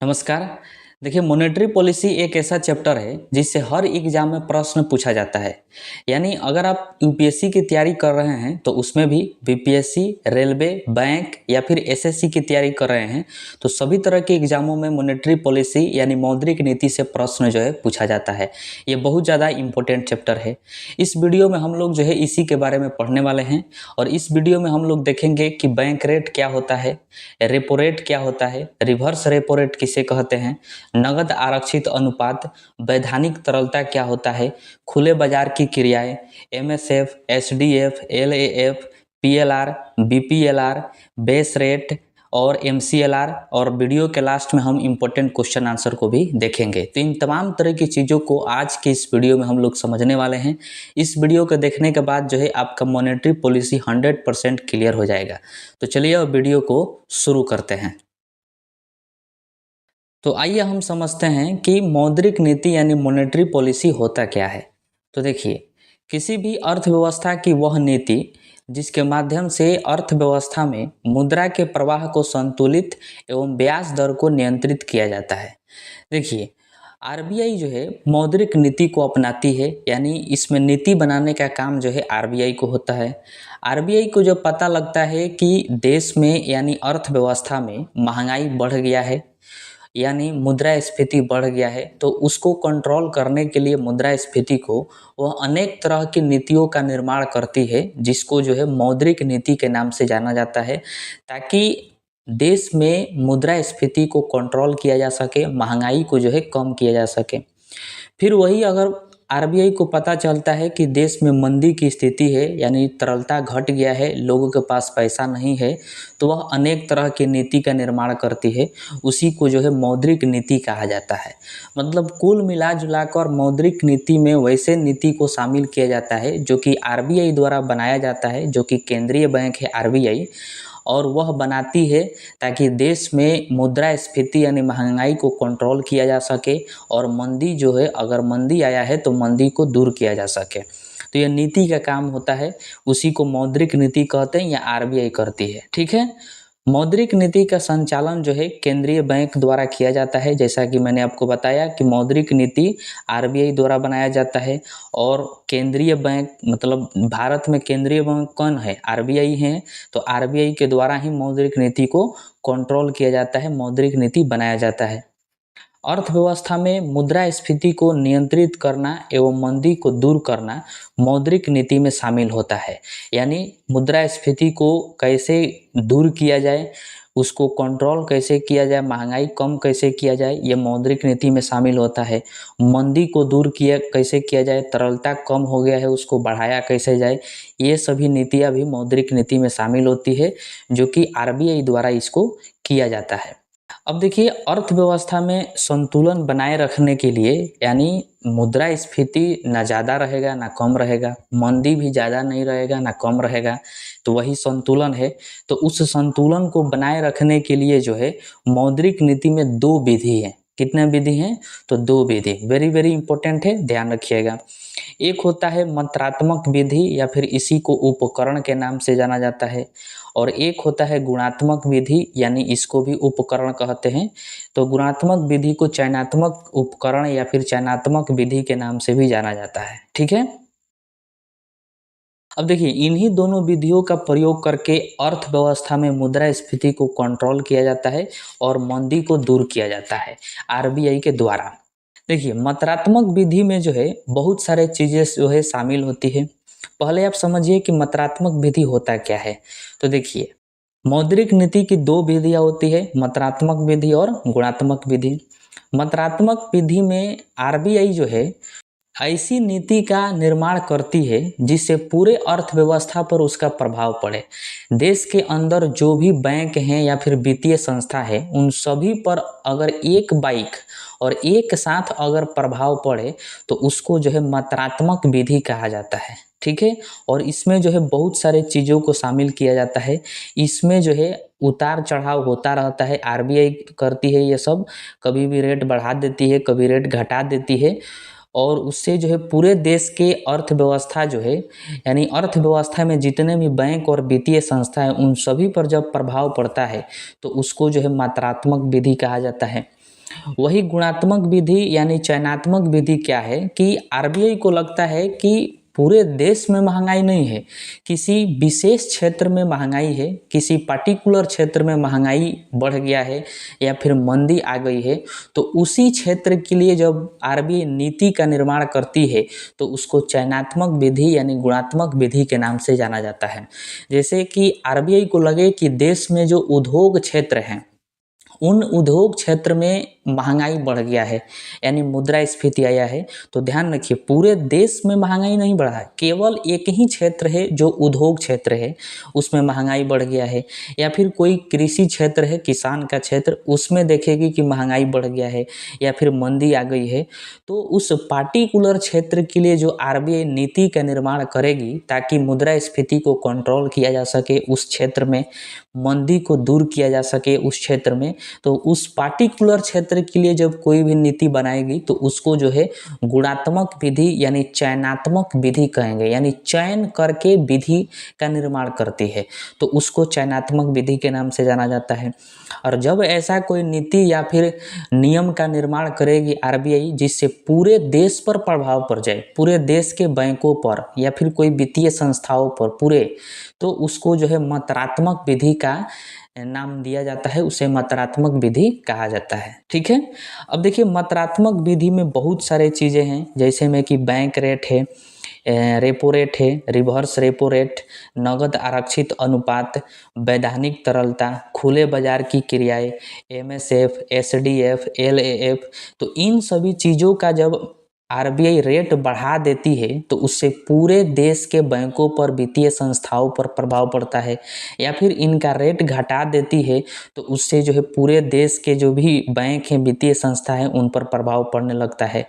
नमस्कार। देखिए, monetary policy एक ऐसा चैप्टर है जिससे हर एग्जाम में प्रश्न पूछा जाता है। यानी अगर आप यूपीएससी की तैयारी कर रहे हैं तो उसमें भी, बीपीएससी, रेलवे, बैंक या फिर एसएससी की तैयारी कर रहे हैं तो सभी तरह के एग्जामों में मॉनेटरी पॉलिसी यानी मौद्रिक नीति से प्रश्न जो है पूछा जाता है। ये बहुत ज़्यादा इंपॉर्टेंट चैप्टर है। इस वीडियो में हम लोग जो है इसी के बारे में पढ़ने वाले हैं और इस वीडियो में हम लोग देखेंगे कि बैंक रेट क्या होता है, रेपो रेट क्या होता है, रिवर्स रेपो रेट किसे कहते हैं, नगद आरक्षित अनुपात, वैधानिक तरलता क्या होता है, खुले बाजार की क्रियाएं, MSF, SDF, LAF, PLR, BPLR, base rate और एमसीएलआर। और वीडियो के लास्ट में हम इंपॉर्टेंट क्वेश्चन आंसर को भी देखेंगे। तो इन तमाम तरह की चीज़ों को आज के इस वीडियो में हम लोग समझने वाले हैं। इस वीडियो को देखने के बाद जो है आपका मॉनेटरी पॉलिसी 100% क्लियर हो जाएगा। तो चलिए अब वीडियो को शुरू करते हैं। तो आइए हम समझते हैं कि मौद्रिक नीति यानी मॉनेटरी पॉलिसी होता क्या है। तो देखिए, किसी भी अर्थव्यवस्था की वह नीति जिसके माध्यम से अर्थव्यवस्था में मुद्रा के प्रवाह को संतुलित एवं ब्याज दर को नियंत्रित किया जाता है। देखिए, आरबीआई जो है मौद्रिक नीति को अपनाती है, यानी इसमें नीति बनाने का काम जो है आरबीआई को होता है। आरबीआई को जब पता लगता है कि देश में यानी अर्थव्यवस्था में महंगाई बढ़ गया है यानी मुद्रास्फीति बढ़ गया है, तो उसको कंट्रोल करने के लिए मुद्रास्फीति को वह अनेक तरह की नीतियों का निर्माण करती है, जिसको जो है मौद्रिक नीति के नाम से जाना जाता है, ताकि देश में मुद्रास्फीति को कंट्रोल किया जा सके, महंगाई को जो है कम किया जा सके। फिर वही अगर आरबीआई को पता चलता है कि देश में मंदी की स्थिति है यानी तरलता घट गया है, लोगों के पास पैसा नहीं है, तो वह अनेक तरह की नीति का निर्माण करती है। उसी को जो है मौद्रिक नीति कहा जाता है। मतलब कुल मिला जुलाकर मौद्रिक नीति में वैसे नीति को शामिल किया जाता है जो कि आरबीआई द्वारा बनाया जाता है, जो कि केंद्रीय बैंक है आरबीआई, और वह बनाती है ताकि देश में मुद्रास्फीति यानी महंगाई को कंट्रोल किया जा सके और मंदी जो है, अगर मंदी आया है तो मंदी को दूर किया जा सके। तो यह नीति का काम होता है, उसी को मौद्रिक नीति कहते हैं या आरबीआई करती है। ठीक है। मौद्रिक नीति का संचालन जो है केंद्रीय बैंक द्वारा किया जाता है। जैसा कि मैंने आपको बताया कि मौद्रिक नीति आरबीआई द्वारा बनाया जाता है और केंद्रीय बैंक, मतलब भारत में केंद्रीय बैंक कौन है? आरबीआई है। तो आरबीआई के द्वारा ही मौद्रिक नीति को कंट्रोल किया जाता है, मौद्रिक नीति बनाया जाता है। अर्थव्यवस्था में मुद्रास्फीति को नियंत्रित करना एवं मंदी को दूर करना मौद्रिक नीति में शामिल होता है। यानी मुद्रास्फीति को कैसे दूर किया जाए, उसको कंट्रोल कैसे किया जाए, महंगाई कम कैसे किया जाए, ये मौद्रिक नीति में शामिल होता है। मंदी को दूर किया कैसे किया जाए, तरलता कम हो गया है उसको बढ़ाया कैसे जाए, ये सभी नीतियाँ भी मौद्रिक नीति में शामिल होती है, जो कि आरबीआई द्वारा इसको किया जाता है। अब देखिए, अर्थव्यवस्था में संतुलन बनाए रखने के लिए, यानी मुद्रास्फीति ना ज़्यादा रहेगा ना कम रहेगा, मंदी भी ज़्यादा नहीं रहेगा ना कम रहेगा, तो वही संतुलन है। तो उस संतुलन को बनाए रखने के लिए जो है मौद्रिक नीति में दो विधि है। कितने विधि हैं? तो दो विधि, वेरी वेरी इंपॉर्टेंट है, ध्यान रखिएगा। एक होता है मात्रात्मक विधि या फिर इसी को उपकरण के नाम से जाना जाता है, और एक होता है गुणात्मक विधि, यानी इसको भी उपकरण कहते हैं। तो गुणात्मक विधि को चयनात्मक उपकरण या फिर चयनात्मक विधि के नाम से भी जाना जाता है। ठीक है। अब देखिए, इन्हीं दोनों विधियों का प्रयोग करके अर्थव्यवस्था में मुद्रास्फीति को कंट्रोल किया जाता है और मंदी को दूर किया जाता है आरबीआई के द्वारा। देखिए, मात्रात्मक विधि में जो है बहुत सारे चीज़ें जो है शामिल होती है। पहले आप समझिए कि मात्रात्मक विधि होता क्या है। तो देखिए, मौद्रिक नीति की दो विधियाँ होती है, मात्रात्मक विधि और गुणात्मक विधि। मात्रात्मक विधि में आरबीआई जो है ऐसी नीति का निर्माण करती है जिससे पूरे अर्थव्यवस्था पर उसका प्रभाव पड़े। देश के अंदर जो भी बैंक हैं या फिर वित्तीय संस्था है, उन सभी पर अगर एक बाइक और एक साथ अगर प्रभाव पड़े तो उसको जो है मात्रात्मक विधि कहा जाता है। ठीक है। और इसमें जो है बहुत सारे चीज़ों को शामिल किया जाता है। इसमें जो है उतार चढ़ाव होता रहता है, आरबीआई करती है ये सब, कभी भी रेट बढ़ा देती है, कभी रेट घटा देती है, और उससे जो है पूरे देश के अर्थव्यवस्था जो है, यानी अर्थव्यवस्था में जितने भी बैंक और वित्तीय संस्था हैं, उन सभी पर जब प्रभाव पड़ता है तो उसको जो है मात्रात्मक विधि कहा जाता है। वही गुणात्मक विधि यानी चयनात्मक विधि क्या है कि आरबीआई को लगता है कि पूरे देश में महंगाई नहीं है, किसी विशेष क्षेत्र में महंगाई है, किसी पार्टिकुलर क्षेत्र में महंगाई बढ़ गया है या फिर मंदी आ गई है, तो उसी क्षेत्र के लिए जब आरबीआई नीति का निर्माण करती है तो उसको चयनात्मक विधि यानी गुणात्मक विधि के नाम से जाना जाता है। जैसे कि आरबीआई को लगे कि देश में जो उद्योग क्षेत्र हैं उन उद्योग क्षेत्र में महंगाई बढ़ गया है यानी मुद्रास्फीति आया है, तो ध्यान रखिए पूरे देश में महंगाई नहीं बढ़ा है, केवल एक ही क्षेत्र है जो उद्योग क्षेत्र है उसमें महंगाई बढ़ गया है, या फिर कोई कृषि क्षेत्र है किसान का क्षेत्र उसमें देखेगी कि महंगाई बढ़ गया है या फिर मंदी आ गई है, तो उस पार्टिकुलर क्षेत्र के लिए जो आरबीआई नीति का निर्माण करेगी ताकि मुद्रास्फीति को कंट्रोल किया जा सके, उस क्षेत्र में मंदी को दूर किया जा सके उस क्षेत्र में, तो उस पार्टिकुलर क्षेत्र के लिए जब कोई भी नीति बनाएगी तो उसको जो है गुणात्मक विधि यानी चयनात्मक विधि कहेंगे, यानी चयन करके विधि का निर्माण करती है तो उसको चयनात्मक विधि के नाम से जाना जाता है। और जब ऐसा कोई नीति या फिर नियम का निर्माण करेगी आरबीआई जिससे पूरे देश पर प्रभाव पड़ जाए, पूरे देश के बैंकों पर या फिर कोई वित्तीय संस्थाओं पर पूरे, तो उसको जो है मात्रात्मक विधि का नाम दिया जाता है, उसे मात्रात्मक विधि कहा जाता है। ठीक है, अब देखिए मात्रात्मक विधि में बहुत सारे चीज़ें हैं, जैसे में कि बैंक रेट है, रेपो रेट है, रिवर्स रेपो रेट, नगद आरक्षित अनुपात, वैधानिक तरलता, खुले बाजार की क्रियाएं, एमएसएफ, एसडीएफ, एलएएफ, तो इन सभी चीज़ों का जब आरबीआई रेट बढ़ा देती है तो उससे पूरे देश के बैंकों पर वित्तीय संस्थाओं पर प्रभाव पड़ता है, या फिर इनका रेट घटा देती है तो उससे जो है पूरे देश के जो भी बैंक हैं वित्तीय संस्था हैं उन पर प्रभाव पड़ने लगता है।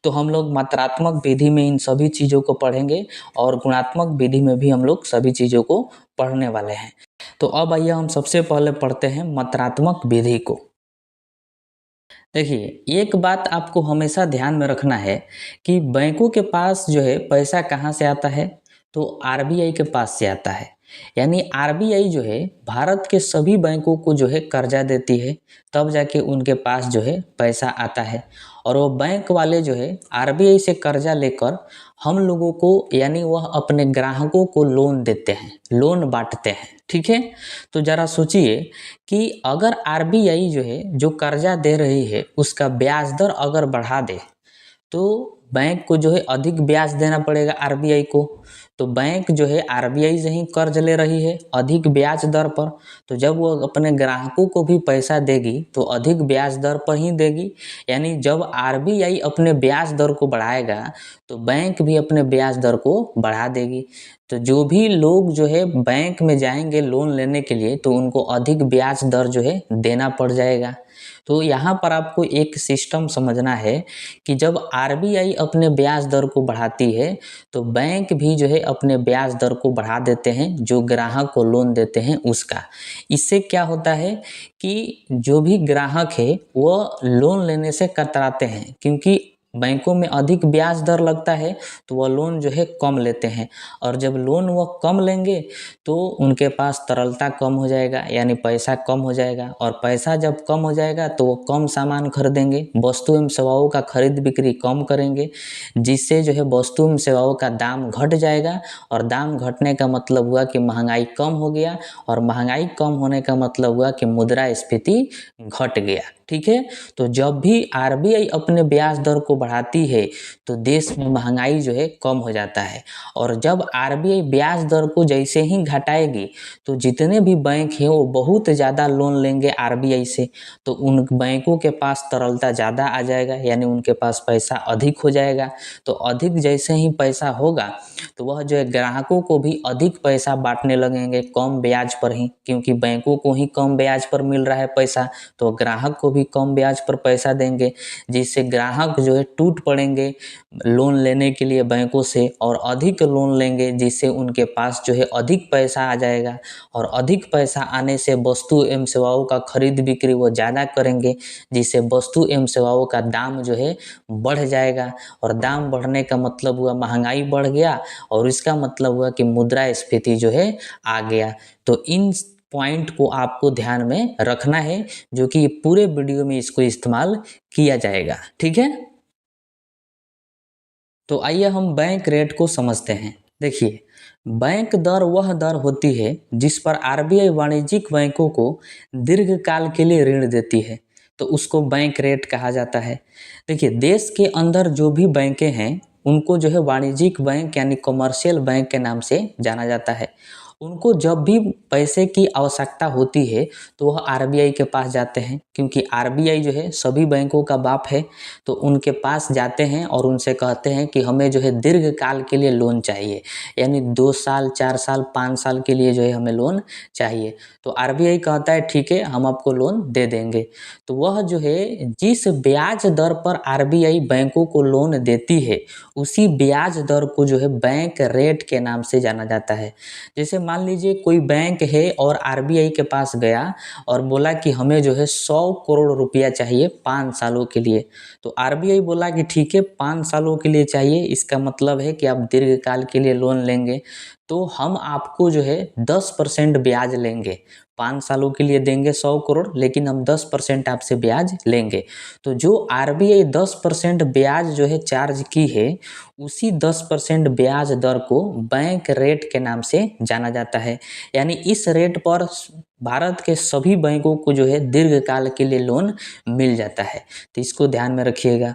तो हम लोग मात्रात्मक विधि में इन सभी चीज़ों को पढ़ेंगे और गुणात्मक विधि में भी हम लोग सभी चीज़ों को पढ़ने वाले हैं। तो अब आइए हम सबसे पहले पढ़ते हैं मात्रात्मक विधि को। देखिए एक बात आपको हमेशा ध्यान में रखना है कि बैंकों के पास जो है पैसा कहाँ से आता है, तो आरबीआई के पास से आता है। यानी आरबीआई जो है भारत के सभी बैंकों को जो है कर्जा देती है, तब जाके उनके पास जो है पैसा आता है, और वो बैंक वाले जो है आरबीआई से कर्जा लेकर हम लोगों को यानी वह अपने ग्राहकों को लोन देते हैं, लोन बांटते हैं। ठीक है, तो ज़रा सोचिए कि अगर आरबीआई जो है जो कर्जा दे रही है उसका ब्याज दर अगर बढ़ा दे तो बैंक को जो है अधिक ब्याज देना पड़ेगा आरबीआई को, तो बैंक जो है आरबीआई से ही कर्ज ले रही है अधिक ब्याज दर पर, तो जब वो अपने ग्राहकों को भी पैसा देगी तो अधिक ब्याज दर पर ही देगी। यानी जब आरबीआई अपने ब्याज दर को बढ़ाएगा तो बैंक भी अपने ब्याज दर को बढ़ा देगी। तो जो भी लोग जो है बैंक में जाएंगे लोन लेने के लिए तो उनको अधिक ब्याज दर जो है देना पड़ जाएगा। तो यहाँ पर आपको एक सिस्टम समझना है कि जब आरबीआई अपने ब्याज दर को बढ़ाती है तो बैंक भी जो है अपने ब्याज दर को बढ़ा देते हैं जो ग्राहक को लोन देते हैं उसका। इससे क्या होता है कि जो भी ग्राहक है वो लोन लेने से कतराते हैं, क्योंकि बैंकों में अधिक ब्याज दर लगता है तो वह लोन जो है कम लेते हैं, और जब लोन वह कम लेंगे तो उनके पास तरलता कम हो जाएगा यानी पैसा कम हो जाएगा, और पैसा जब कम हो जाएगा तो वो कम सामान खरीदेंगे, वस्तु एवं सेवाओं का खरीद बिक्री कम करेंगे, जिससे जो है वस्तु एवं सेवाओं का दाम घट जाएगा, और दाम घटने का मतलब हुआ कि महंगाई कम हो गया, और महंगाई कम होने का मतलब हुआ कि मुद्रास्फीति घट गया। ठीक है, तो जब भी आरबीआई अपने ब्याज दर को बढ़ाती है तो देश में महंगाई जो है कम हो जाता है, और जब आरबीआई ब्याज दर को जैसे ही घटाएगी तो जितने भी बैंक हैं वो बहुत ज़्यादा लोन लेंगे आरबीआई से, तो उन बैंकों के पास तरलता ज़्यादा आ जाएगा यानी उनके पास पैसा अधिक हो जाएगा। तो अधिक जैसे ही पैसा होगा तो वह जो है ग्राहकों को भी अधिक पैसा बांटने लगेंगे कम ब्याज पर ही, क्योंकि बैंकों को ही कम ब्याज पर मिल रहा है पैसा तो ग्राहक को भी कम ब्याज पर पैसा देंगे, जिससे ग्राहक जो है टूट पड़ेंगे लोन लेने के लिए बैंकों से और अधिक लोन लेंगे, जिससे उनके पास जो है अधिक पैसा आ जाएगा, और अधिक पैसा आने से वस्तु एवं सेवाओं का खरीद बिक्री वो ज़्यादा करेंगे, जिससे वस्तु एवं सेवाओं का दाम जो है बढ़ जाएगा, और दाम बढ़ने का मतलब हुआ महंगाई बढ़ गया, और इसका मतलब हुआ कि मुद्रास्फीति जो है आ गया। तो इन पॉइंट को आपको ध्यान में रखना है, जो कि पूरे वीडियो में इसको इस्तेमाल किया जाएगा। ठीक है, तो आइए हम बैंक रेट को समझते हैं। देखिए, बैंक दर वह दर होती है जिस पर आरबीआई वाणिज्यिक बैंकों को दीर्घकाल के लिए ऋण देती है, तो उसको बैंक रेट कहा जाता है। देखिए, देश के अंदर जो भी बैंकें हैं उनको जो है वाणिज्यिक बैंक यानी कमर्शियल बैंक के नाम से जाना जाता है। उनको जब भी पैसे की आवश्यकता होती है तो वह आरबीआई के पास जाते हैं, क्योंकि आरबीआई जो है सभी बैंकों का बाप है। तो उनके पास जाते हैं और उनसे कहते हैं कि हमें जो है दीर्घकाल के लिए लोन चाहिए, यानी 2 साल 4 साल 5 साल के लिए जो है हमें लोन चाहिए। तो आरबीआई कहता है ठीक है, हम आपको लोन दे देंगे। तो वह जो है जिस ब्याज दर पर आरबीआई बैंकों को लोन देती है उसी ब्याज दर को जो है बैंक रेट के नाम से जाना जाता है। जैसे मान लीजिए कोई बैंक है और आरबीआई के पास गया और बोला कि हमें जो है 100 करोड़ रुपया चाहिए 5 सालों के लिए। तो आरबीआई बोला कि ठीक है, 5 सालों के लिए चाहिए, इसका मतलब है कि आप दीर्घकाल के लिए लोन लेंगे, तो हम आपको जो है 10% ब्याज लेंगे। 5 सालों के लिए देंगे 100 करोड़, लेकिन हम 10% आपसे ब्याज लेंगे। तो जो आरबीआई 10% ब्याज जो है चार्ज की है, उसी 10% ब्याज दर को बैंक रेट के नाम से जाना जाता है। यानी इस रेट पर भारत के सभी बैंकों को जो है दीर्घकाल के लिए लोन मिल जाता है। तो इसको ध्यान में रखिएगा।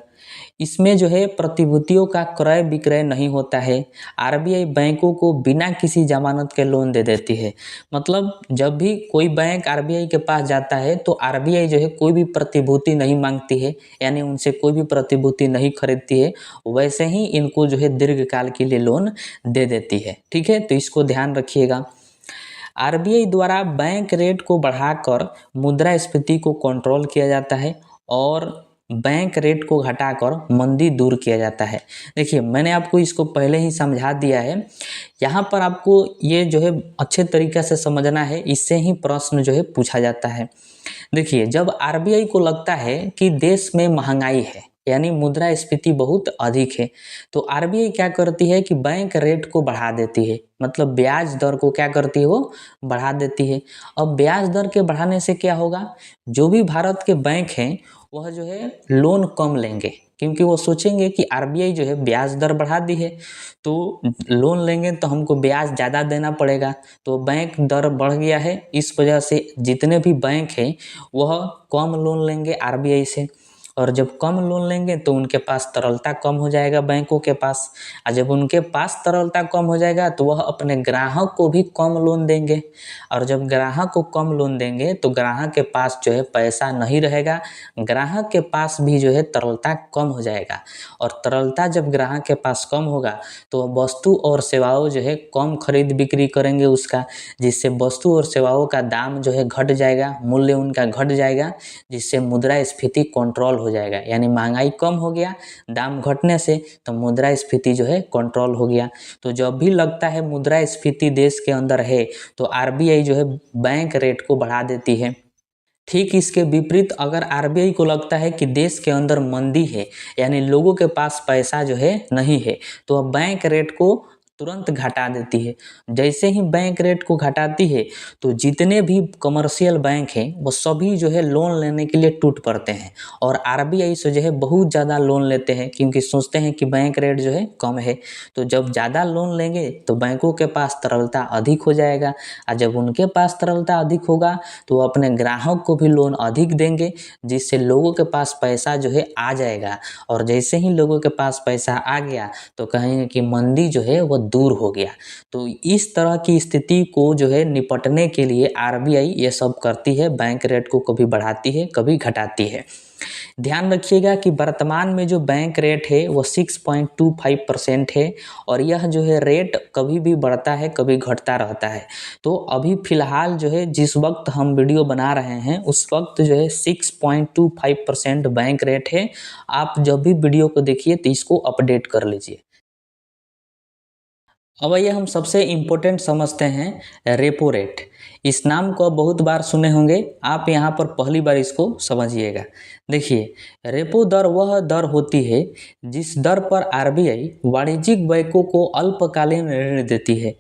इसमें जो है प्रतिभूतियों का क्रय विक्रय नहीं होता है। आरबीआई बैंकों को बिना किसी जमानत के लोन दे देती है। मतलब जब भी कोई बैंक आरबीआई के पास जाता है तो आरबीआई जो है कोई भी प्रतिभूति नहीं मांगती है, यानी उनसे कोई भी प्रतिभूति नहीं खरीदती है। वैसे ही इनको जो है दीर्घकाल के लिए लोन दे देती है। ठीक है, तो इसको ध्यान रखिएगा। आरबीआई द्वारा बैंक रेट को बढ़ाकर मुद्रास्फीति को कंट्रोल किया जाता है और बैंक रेट को घटाकर मंदी दूर किया जाता है। देखिए, मैंने आपको इसको पहले ही समझा दिया है। यहाँ पर आपको ये जो है अच्छे तरीके से समझना है, इससे ही प्रश्न जो है पूछा जाता है। देखिए, जब आरबीआई को लगता है कि देश में महंगाई है यानी मुद्रास्फीति बहुत अधिक है, तो आरबीआई क्या करती है कि बैंक रेट को बढ़ा देती है। मतलब ब्याज दर को क्या करती है, वो बढ़ा देती है। अब ब्याज दर के बढ़ाने से क्या होगा, जो भी भारत के बैंक हैं वह जो है लोन कम लेंगे, क्योंकि वो सोचेंगे कि आरबीआई जो है ब्याज दर बढ़ा दी है, तो लोन लेंगे तो हमको ब्याज ज़्यादा देना पड़ेगा। तो बैंक दर बढ़ गया है, इस वजह से जितने भी बैंक हैं वह कम लोन लेंगे आरबीआई से, और जब कम लोन लेंगे तो उनके पास तरलता कम हो जाएगा बैंकों के पास। और जब उनके पास तरलता कम हो जाएगा तो वह अपने ग्राहक को भी कम लोन देंगे, और जब ग्राहक को कम लोन देंगे तो ग्राहक के पास जो है पैसा नहीं रहेगा, ग्राहक के पास भी जो है तरलता कम हो जाएगा। और तरलता जब ग्राहक के पास कम होगा तो वस्तु और सेवाओं जो है कम खरीद बिक्री करेंगे उसका, जिससे वस्तु और सेवाओं का दाम जो है घट जाएगा, मूल्य उनका घट जाएगा, जिससे मुद्रास्फीति कंट्रोल हो जाएगा। यानी महंगाई कम हो गया दाम घटने से, तो मुद्रास्फीति जो है कंट्रोल हो गया। तो जब भी लगता है मुद्रास्फीति देश के अंदर है तो आरबीआई जो है बैंक रेट को बढ़ा देती है। ठीक इसके विपरीत अगर आरबीआई को लगता है कि देश के अंदर मंदी है, यानी लोगों के पास पैसा जो है नहीं है, तो वह बैंक रेट को तुरंत घटा देती है। जैसे ही बैंक रेट को घटाती है तो जितने भी कमर्शियल बैंक हैं वो सभी जो है लोन लेने के लिए टूट पड़ते हैं, और आरबीआई से जो है बहुत ज़्यादा लोन लेते हैं, क्योंकि सोचते हैं कि बैंक रेट जो है कम है। तो जब ज़्यादा लोन लेंगे तो बैंकों के पास तरलता अधिक हो जाएगा, और जब उनके पास तरलता अधिक होगा तो वो अपने ग्राहक को भी लोन अधिक देंगे, जिससे लोगों के पास पैसा जो है आ जाएगा। और जैसे ही लोगों के पास पैसा आ गया तो कहेंगे कि मंदी जो है वो दूर हो गया। तो इस तरह की स्थिति को जो है निपटने के लिए आरबीआई ये सब करती है, बैंक रेट को कभी बढ़ाती है कभी घटाती है। ध्यान रखिएगा कि वर्तमान में जो बैंक रेट है वो 6.25% है, और यह जो है रेट कभी भी बढ़ता है कभी घटता रहता है। तो अभी फ़िलहाल जो है जिस वक्त हम वीडियो बना रहे हैं उस वक्त जो है 6.25% बैंक रेट है। आप जब भी वीडियो को देखिए तो इसको अपडेट कर लीजिए। अब आइए हम सबसे इम्पोर्टेंट समझते हैं रेपो रेट। इस नाम को बहुत बार सुने होंगे, आप यहाँ पर पहली बार इसको समझिएगा। देखिए, रेपो दर वह दर होती है जिस दर पर आरबीआई वाणिज्यिक बैंकों को अल्पकालीन ऋण देती है।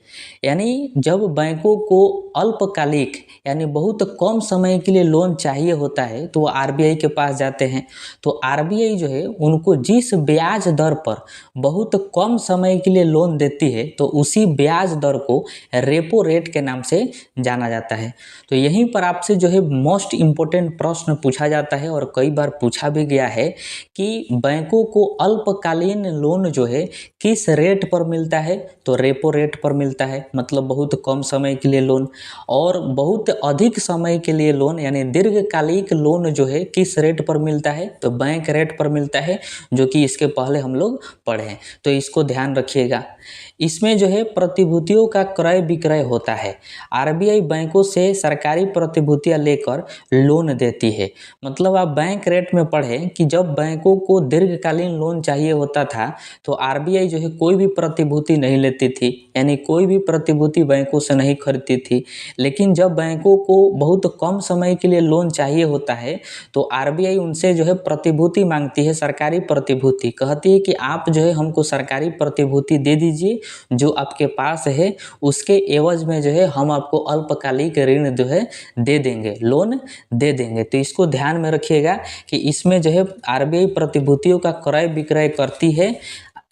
यानी जब बैंकों को अल्पकालिक यानी बहुत कम समय के लिए लोन चाहिए होता है तो वो आरबीआई के पास जाते हैं। तो आरबीआई जो है उनको जिस ब्याज दर पर बहुत कम समय के लिए लोन देती है तो उसी ब्याज दर को रेपो रेट के नाम से जाना जाता है। तो यहीं पर आपसे जो है मोस्ट इम्पोर्टेंट प्रश्न पूछा जाता है और कई बार पूछा भी गया है कि बैंकों को अल्पकालीन लोन जो है किस रेट पर मिलता है, तो रेपो रेट पर मिलता है, मतलब बहुत कम समय के लिए लोन। और बहुत अधिक समय के लिए लोन यानी दीर्घकालिक लोन जो है किस रेट पर मिलता है, तो बैंक रेट पर मिलता है, जो कि इसके पहले हम लोग पढ़े हैं। तो इसको ध्यान रखिएगा। इसमें जो है प्रतिभूतियों का क्रय विक्रय होता है। आरबीआई बैंकों से सरकारी प्रतिभूतियां लेकर लोन देती है। मतलब आप बैंक रेट में पढ़े कि जब बैंकों को दीर्घकालीन लोन चाहिए होता था तो आरबीआई जो है कोई भी प्रतिभूति नहीं लेती थी, यानी कोई भी प्रतिभूति बैंकों से नहीं खरीदती थी। लेकिन जब बैंकों को बहुत कम समय के लिए लोन चाहिए होता है तो आरबीआई उनसे जो है प्रतिभूति मांगती है, सरकारी प्रतिभूति। कहती है कि आप जो है हमको सरकारी प्रतिभूति दे दीजिए, जो आपके पास है उसके एवज में जो है हम आपको अल्पकालिक ऋण जो है दे देंगे, लोन दे देंगे। तो इसको ध्यान में रखिएगा कि इसमें जो है आरबीआई प्रतिभूतियों का क्रय विक्रय करती है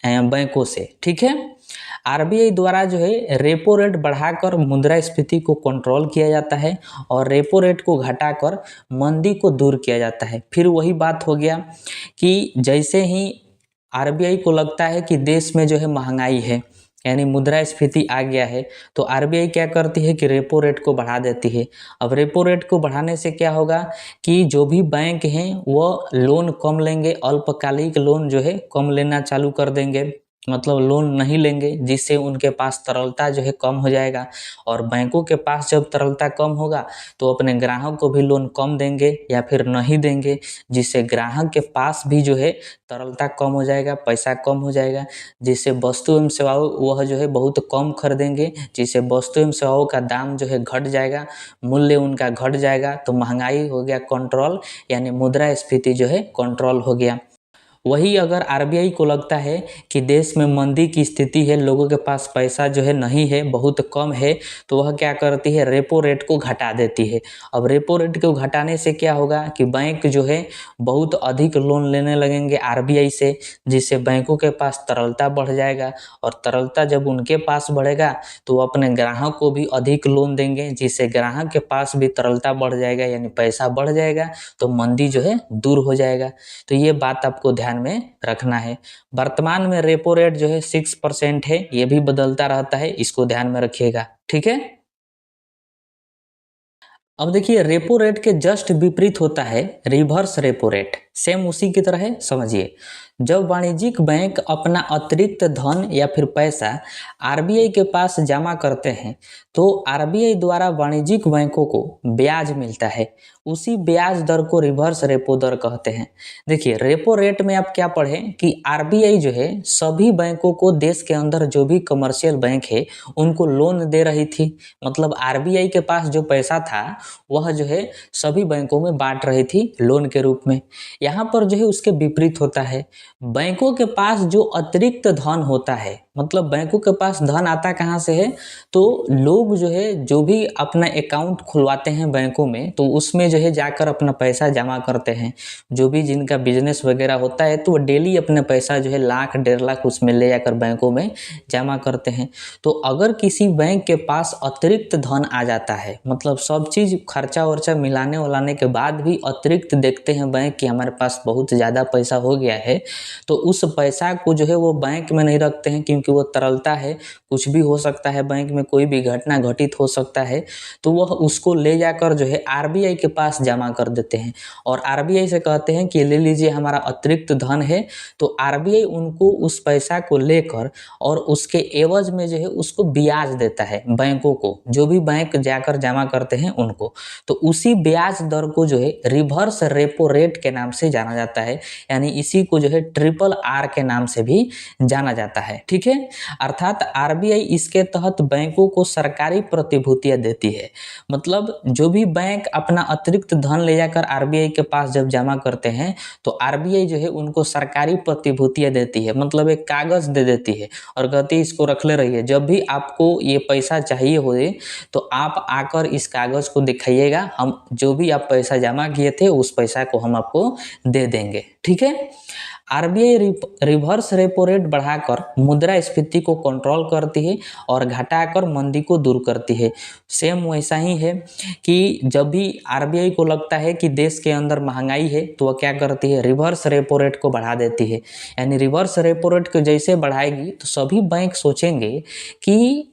बैंकों से। ठीक है। आरबीआई द्वारा जो है रेपो रेट बढ़ाकर मुद्रास्फीति को कंट्रोल किया जाता है और रेपो रेट को घटाकर मंदी को दूर किया जाता है। फिर वही बात हो गया कि जैसे ही आरबीआई को लगता है कि देश में जो है महंगाई है यानी मुद्रास्फीति आ गया है तो आरबीआई क्या करती है कि रेपो रेट को बढ़ा देती है। अब रेपो रेट को बढ़ाने से क्या होगा कि जो भी बैंक हैं वो लोन कम लेंगे, अल्पकालिक लोन जो है कम लेना चालू कर देंगे, मतलब लोन नहीं लेंगे, जिससे उनके पास तरलता जो है कम हो जाएगा। और बैंकों के पास जब तरलता कम होगा तो अपने ग्राहक को भी लोन कम देंगे या फिर नहीं देंगे, जिससे ग्राहक के पास भी जो है तरलता कम हो जाएगा, पैसा कम हो जाएगा, जिससे वस्तु एवं सेवाओं वह जो है बहुत कम खरीदेंगे, जिससे वस्तु एवं सेवाओं का दाम जो है घट जाएगा, मूल्य उनका घट जाएगा। तो महंगाई हो गया कंट्रोल, यानी मुद्रास्फीति जो है कंट्रोल हो गया। वही अगर आरबीआई को लगता है कि देश में मंदी की स्थिति है, लोगों के पास पैसा जो है नहीं है, बहुत कम है, तो वह क्या करती है, रेपो रेट को घटा देती है। अब रेपो रेट को घटाने से क्या होगा कि बैंक जो है बहुत अधिक लोन लेने लगेंगे आरबीआई से, जिससे बैंकों के पास तरलता बढ़ जाएगा। और तरलता जब उनके पास बढ़ेगा तो वो अपने ग्राहक को भी अधिक लोन देंगे, जिससे ग्राहक के पास भी तरलता बढ़ जाएगा, यानी पैसा बढ़ जाएगा, तो मंदी जो है दूर हो जाएगा। तो ये बात आपको ध्यान में रखना है। वर्तमान में रेपो रेट जो है 6% है, ये भी बदलता रहता है, इसको ध्यान में रखिएगा। ठीक है। अब देखिए, रेपो रेट के जस्ट विपरीत होता है रिवर्स रेपो रेट। सेम उसी की तरह है, समझिए। जब वाणिज्यिक बैंक अपना अतिरिक्त धन या फिर पैसा आरबीआई के पास जमा करते हैं तो आरबीआई द्वारा वाणिज्यिक बैंकों को ब्याज मिलता है। उसी ब्याज दर को रिवर्स रेपो दर कहते हैं। देखिए, रेपो रेट में आप क्या पढ़ें कि आरबीआई जो है सभी बैंकों को, देश के अंदर जो भी कमर्शियल बैंक है उनको लोन दे रही थी। मतलब आरबीआई के पास जो पैसा था वह जो है सभी बैंकों में बांट रही थी लोन के रूप में। यहाँ पर जो है उसके विपरीत होता है। बैंकों के पास जो अतिरिक्त धन होता है, मतलब बैंकों के पास धन आता कहाँ से है, तो लोग जो है जो भी अपना अकाउंट खुलवाते हैं बैंकों में तो उसमें जो है जाकर अपना पैसा जमा करते हैं। जो भी जिनका बिजनेस वगैरह होता है तो वो डेली अपना पैसा जो है 1,00,000 1,50,000 उसमें ले जाकर बैंकों में जमा करते हैं। तो अगर किसी बैंक के पास अतिरिक्त धन आ जाता है, मतलब सब चीज़ खर्चा वर्चा मिलाने उलाने के बाद भी अतिरिक्त देखते हैं बैंक कि हमारे पास बहुत ज़्यादा पैसा हो गया है, तो उस पैसा को जो है वो बैंक में नहीं रखते हैं, क्योंकि वो तरलता है, कुछ भी हो सकता है, बैंक में कोई भी घटना घटित हो सकता है। तो वह उसको ले जाकर जो है आरबीआई के पास जमा कर देते हैं और आरबीआई से कहते हैं कि ले लीजिए, हमारा अतिरिक्त धन है। तो आरबीआई उनको उस पैसा को लेकर और उसके एवज में जो है उसको ब्याज देता है बैंकों को, जो भी बैंक जाकर जमा करते हैं उनको। तो उसी ब्याज दर को जो है रिवर्स रेपो रेट के नाम से जाना जाता है, यानी इसी को जो है ट्रिपल आर के नाम से भी जाना जाता है। ठीक है। अर्थात आरबीआई इसके तहत बैंकों को सरकारी प्रतिभूतियां देती है। मतलब जो भी बैंक अपना अतिरिक्त धन ले जाकर आरबीआई के पास जब जमा करते हैं तो आरबीआई जो है उनको सरकारी प्रतिभूतियां देती है, मतलब एक कागज दे देती है और कहती है इसको रख ले रही है, जब भी आपको ये पैसा चाहिए हो तो आप आकर इस कागज को दिखाइएगा, हम जो भी आप पैसा जमा किए थे उस पैसा को हम आपको दे देंगे। ठीक है। आरबीआई रिवर्स रेपो रेट बढ़ाकर मुद्रास्फीति को कंट्रोल करती है और घटाकर मंदी को दूर करती है। सेम वैसा ही है कि जब भी आरबीआई को लगता है कि देश के अंदर महंगाई है तो वह क्या करती है, रिवर्स रेपो रेट को बढ़ा देती है। यानी रिवर्स रेपो रेट को जैसे बढ़ाएगी तो सभी बैंक सोचेंगे कि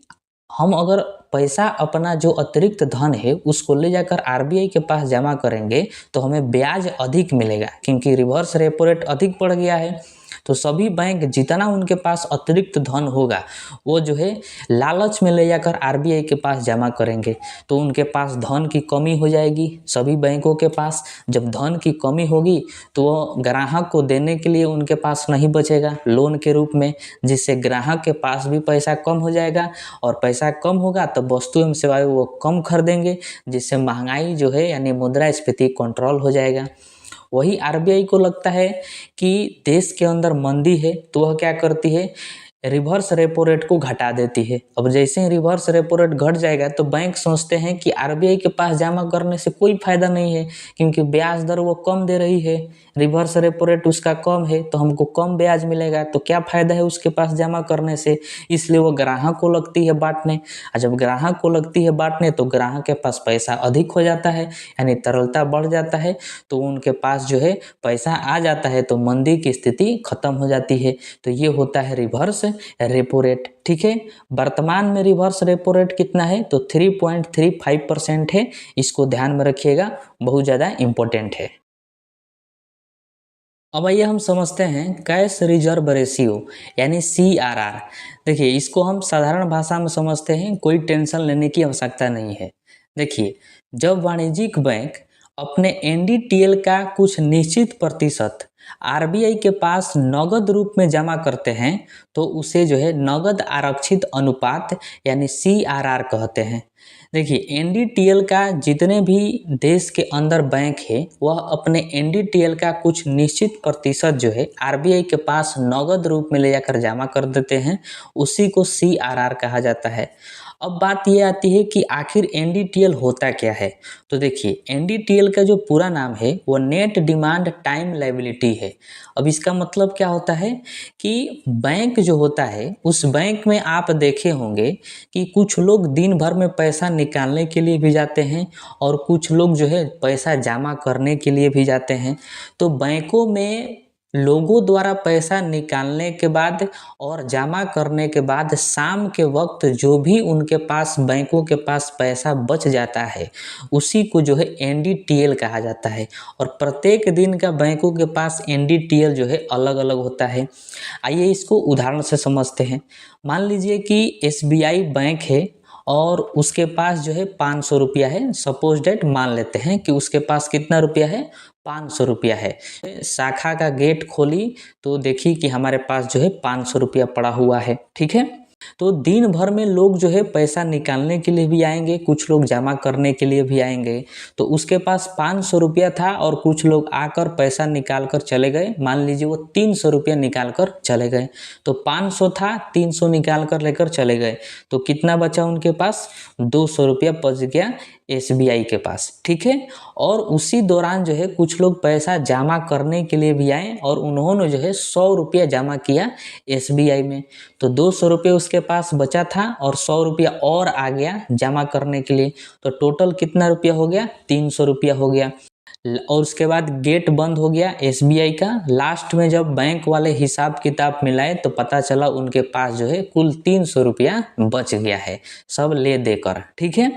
हम अगर पैसा अपना जो अतिरिक्त धन है उसको ले जाकर आरबीआई के पास जमा करेंगे तो हमें ब्याज अधिक मिलेगा, क्योंकि रिवर्स रेपो रेट अधिक बढ़ गया है। तो सभी बैंक जितना उनके पास अतिरिक्त धन होगा वो जो है लालच में ले जाकर आरबीआई के पास जमा करेंगे, तो उनके पास धन की कमी हो जाएगी। सभी बैंकों के पास जब धन की कमी होगी तो वो ग्राहक को देने के लिए उनके पास नहीं बचेगा लोन के रूप में, जिससे ग्राहक के पास भी पैसा कम हो जाएगा और पैसा कम होगा तो वस्तु एवं सेवाएं वो कम खरीदेंगे, जिससे महंगाई जो है यानी मुद्रास्फीति कंट्रोल हो जाएगा। वही आरबीआई को लगता है कि देश के अंदर मंदी है तो वह क्या करती है, रिवर्स रेपो रेट को घटा देती है। अब जैसे ही रिवर्स रेपो रेट घट जाएगा तो बैंक सोचते हैं कि आरबीआई के पास जमा करने से कोई फायदा नहीं है, क्योंकि ब्याज दर वो कम दे रही है, रिवर्स रेपो रेट उसका कम है तो हमको कम ब्याज मिलेगा, तो क्या फायदा है उसके पास जमा करने से। इसलिए वो ग्राहक को लगती है बांटने, और जब ग्राहक को लगती है बांटने तो ग्राहक के पास पैसा अधिक हो जाता है, यानी तरलता बढ़ जाता है, तो उनके पास जो है पैसा आ जाता है तो मंदी की स्थिति खत्म हो जाती है। तो ये होता है रिवर्स रेपो रेट। ठीक है। वर्तमान में रिवर्स रेपो रेट कितना है तो 3.35% है, इसको ध्यान में रखिएगा, बहुत ज़्यादा इम्पोर्टेंट है। अब आइए हम समझते हैं कैश रिजर्व रेशियो यानी CRR। देखिए इसको हम साधारण भाषा में समझते हैं, कोई टेंशन लेने की आवश्यकता नहीं है। देखिए जब वाणिज्यिक बैंक अपने एनडीटीएल का कुछ निश्चित प्रतिशत आरबीआई के पास नगद रूप में जमा करते हैं तो उसे जो है नगद आरक्षित अनुपात यानी CRR कहते हैं। देखिए एनडीटीएल का जितने भी देश के अंदर बैंक है वह अपने एनडीटीएल का कुछ निश्चित प्रतिशत जो है आरबीआई के पास नगद रूप में ले जाकर जमा कर देते हैं, उसी को CRR कहा जाता है। अब बात यह आती है कि आखिर एनडीटीएल होता क्या है। तो देखिए एनडीटीएल का जो पूरा नाम है वो नेट डिमांड टाइम लायबिलिटी है। अब इसका मतलब क्या होता है कि बैंक जो होता है उस बैंक में आप देखे होंगे कि कुछ लोग दिन भर में पैसा निकालने के लिए भी जाते हैं और कुछ लोग जो है पैसा जमा करने के लिए भी जाते हैं। तो बैंकों में लोगों द्वारा पैसा निकालने के बाद और जमा करने के बाद शाम के वक्त जो भी उनके पास बैंकों के पास पैसा बच जाता है उसी को जो है एनडीटीएल कहा जाता है। और प्रत्येक दिन का बैंकों के पास एनडीटीएल जो है अलग अलग होता है। आइए इसको उदाहरण से समझते हैं। मान लीजिए कि एसबीआई बैंक है और उसके पास जो है 500 रुपया है, सपोज डेट मान लेते हैं कि उसके पास कितना रुपया है, 500 रुपया है। शाखा का गेट खोली तो देखी कि हमारे पास जो है 500 रुपया पड़ा हुआ है। ठीक है। तो दिन भर में लोग जो है पैसा निकालने के लिए भी आएंगे, कुछ लोग जमा करने के लिए भी आएंगे। तो उसके पास 500 रुपया था और कुछ लोग आकर पैसा निकाल कर चले गए। मान लीजिए वो 300 रुपया निकाल कर चले गए, तो 500 था 300 निकाल कर लेकर चले गए, तो कितना बचा उनके पास, 200 रुपया बच गया एसबीआई के पास। ठीक है। और उसी दौरान जो है कुछ लोग पैसा जमा करने के लिए भी आए और उन्होंने जो है 100 रुपया जमा किया एसबीआई में। तो 200 रुपये उसके पास बचा था और 100 रुपया और आ गया जमा करने के लिए, तो टोटल कितना रुपया हो गया, 300 रुपया हो गया। और उसके बाद गेट बंद हो गया एसबीआई का। लास्ट में जब बैंक वाले हिसाब किताब मिलाए तो पता चला उनके पास जो है कुल 300 रुपया बच गया है, सब ले देकर। ठीक है।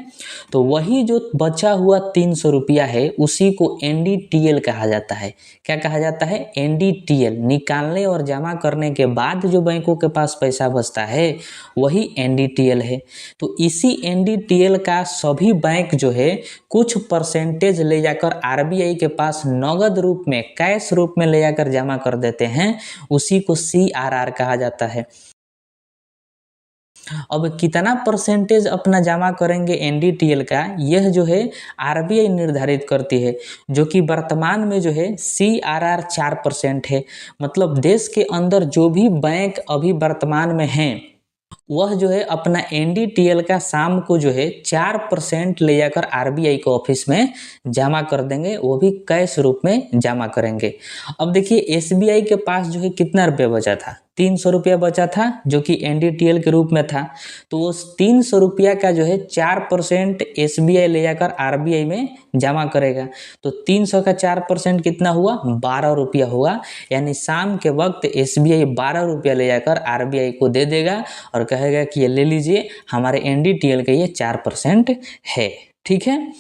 तो वही जो बचा हुआ 300 रुपया है उसी को एनडीटीएल कहा जाता है। क्या कहा जाता है, एनडीटीएल। निकालने और जमा करने के बाद जो बैंकों के पास पैसा बचता है वही एनडीटीएल है। तो इसी एनडीटीएल का सभी बैंक जो है कुछ परसेंटेज ले जाकर आरबीआई के पास नगद रूप में, कैश रूप में ले जाकर जमा कर देते हैं, उसी को CRR कहा जाता है। अब कितना परसेंटेज अपना जमा करेंगे एनडीटीएल का, यह जो है आरबीआई निर्धारित करती है, जो कि वर्तमान में जो है सीआरआर 4% है। मतलब देश के अंदर जो भी बैंक अभी वर्तमान में हैं, वह जो है अपना एनडीटीएल का शाम को जो है 4% ले जाकर आरबीआई के ऑफिस में जमा कर देंगे, वो भी कैश रूप में जमा करेंगे। अब देखिए एसबीआई के पास जो है कितना रुपया बचा था, 300 रुपया बचा था, जो कि एनडीटीएल के रूप में था। तो उस 300 रुपया का जो है 4% एसबीआई ले जाकर आरबीआई में जमा करेगा। तो 300 का 4% कितना हुआ, 12 रुपया हुआ। यानी शाम के वक्त एसबीआई 12 रुपया ले जाकर आरबीआई को दे देगा और कहेगा कि ये ले लीजिए, हमारे एनडीटीएल का ये 4% है। ठीक है,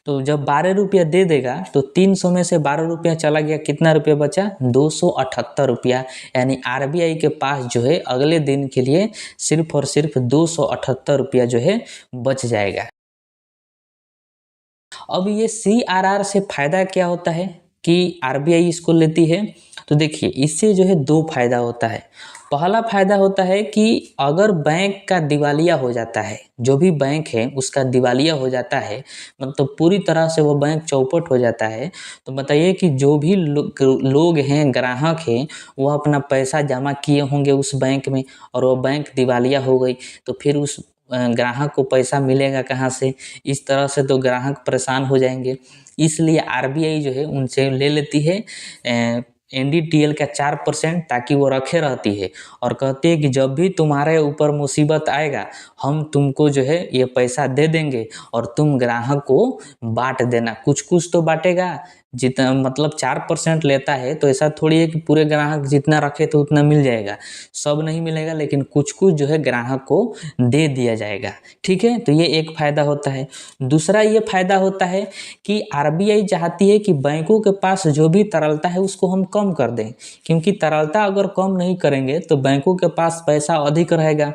तो जब 12 रुपया दे देगा तो 300 में से 12 रुपया चला गया, कितना रुपया बचा, 278 रुपया। यानी आरबीआई के पास जो है अगले दिन के लिए सिर्फ और सिर्फ 278 रुपया जो है बच जाएगा। अब ये सीआरआर से फायदा क्या होता है कि आरबीआई इसको लेती है। तो देखिए इससे जो है दो फायदा होता है। पहला फायदा होता है कि अगर बैंक का दिवालिया हो जाता है, जो भी बैंक है उसका दिवालिया हो जाता है, मतलब पूरी तरह से वो बैंक चौपट हो जाता है, तो बताइए कि जो भी लोग हैं, ग्राहक हैं, वो अपना पैसा जमा किए होंगे उस बैंक में और वो बैंक दिवालिया हो गई, तो फिर उस ग्राहक को पैसा मिलेगा कहाँ से। इस तरह से तो ग्राहक परेशान हो जाएंगे। इसलिए आरबीआई जो है उनसे ले लेती है एनडीटीएल का 4%, ताकि वो रखे रहती है और कहती है कि जब भी तुम्हारे ऊपर मुसीबत आएगा हम तुमको जो है ये पैसा दे देंगे और तुम ग्राहक को बांट देना। कुछ कुछ तो बांटेगा, जितना मतलब 4% लेता है तो ऐसा थोड़ी है कि पूरे ग्राहक जितना रखे तो उतना मिल जाएगा, सब नहीं मिलेगा, लेकिन कुछ कुछ जो है ग्राहक को दे दिया जाएगा। ठीक है, तो ये एक फायदा होता है। दूसरा ये फायदा होता है कि आरबीआई चाहती है कि बैंकों के पास जो भी तरलता है उसको हम कम कर दें, क्योंकि तरलता अगर कम नहीं करेंगे तो बैंकों के पास पैसा अधिक रहेगा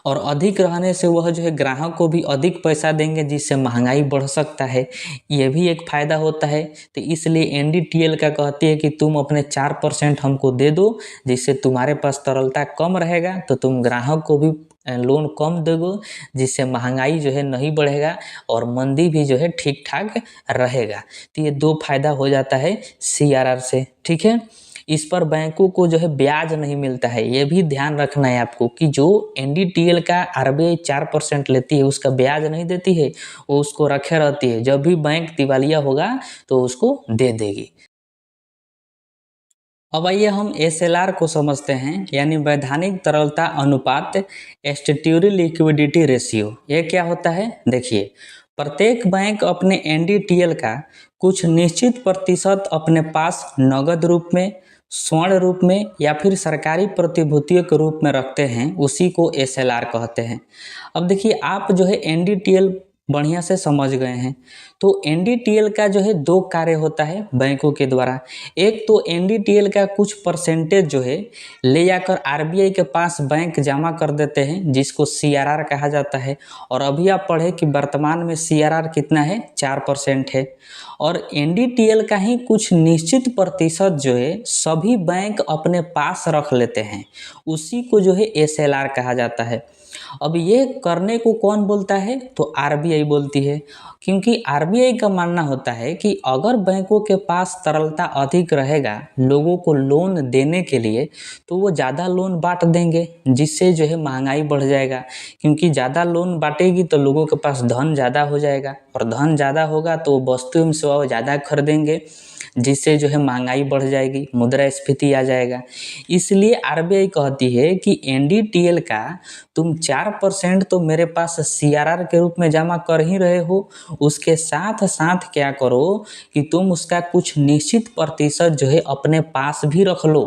और अधिक रहने से वह जो है ग्राहक को भी अधिक पैसा देंगे, जिससे महंगाई बढ़ सकता है। ये भी एक फायदा होता है। तो इसलिए एनडीटीएल का कहती है कि तुम अपने 4% हमको दे दो, जिससे तुम्हारे पास तरलता कम रहेगा, तो तुम ग्राहक को भी लोन कम दोगे, जिससे महंगाई जो है नहीं बढ़ेगा और मंदी भी जो है ठीक ठाक रहेगा। तो ये दो फायदा हो जाता है सीआरआर से। ठीक है, इस पर बैंकों को जो है ब्याज नहीं मिलता है। ये भी ध्यान रखना है आपको कि जो एनडीटीएल का आरबीआई 4% लेती है उसका ब्याज नहीं देती है, वो उसको रखे रहती है। जब भी बैंक दिवालिया होगा तो उसको दे देगी। अब आइए हम एसएलआर को समझते हैं, यानी वैधानिक तरलता अनुपात, स्टैट्यूटरी लिक्विडिटी रेशियो। ये क्या होता है, देखिए प्रत्येक बैंक अपने एनडीटीएल का कुछ निश्चित प्रतिशत अपने पास नगद रूप में, स्वर्ण रूप में या फिर सरकारी प्रतिभूतियों के रूप में रखते हैं, उसी को एसएलआर कहते हैं। अब देखिए आप जो है एनडीटीएल बढ़िया से समझ गए हैं। तो एनडीटीएल का जो है दो कार्य होता है बैंकों के द्वारा। एक तो एनडीटीएल का कुछ परसेंटेज जो है ले जाकर आरबीआई के पास बैंक जमा कर देते हैं, जिसको सीआरआर कहा जाता है। और अभी आप पढ़े कि वर्तमान में सीआरआर कितना है, 4% है। और एनडीटीएल का ही कुछ निश्चित प्रतिशत जो है सभी बैंक अपने पास रख लेते हैं, उसी को जो है एसएलआर कहा जाता है। अब ये करने को कौन बोलता है, तो आरबीआई बोलती है, क्योंकि आरबीआई का मानना होता है कि अगर बैंकों के पास तरलता अधिक रहेगा लोगों को लोन देने के लिए, तो वो ज़्यादा लोन बांट देंगे, जिससे जो है महंगाई बढ़ जाएगा। क्योंकि ज़्यादा लोन बांटेगी तो लोगों के पास धन ज़्यादा हो जाएगा, और धन ज़्यादा होगा तो वस्तु एवं सेवा ज़्यादा खरीदेंगे, जिससे जो है महंगाई बढ़ जाएगी, मुद्रास्फीति आ जाएगा। इसलिए आरबीआई कहती है कि एनडीटीएल का तुम 4% तो मेरे पास सीआरआर के रूप में जमा कर ही रहे हो, उसके साथ साथ क्या करो कि तुम उसका कुछ निश्चित प्रतिशत जो है अपने पास भी रख लो,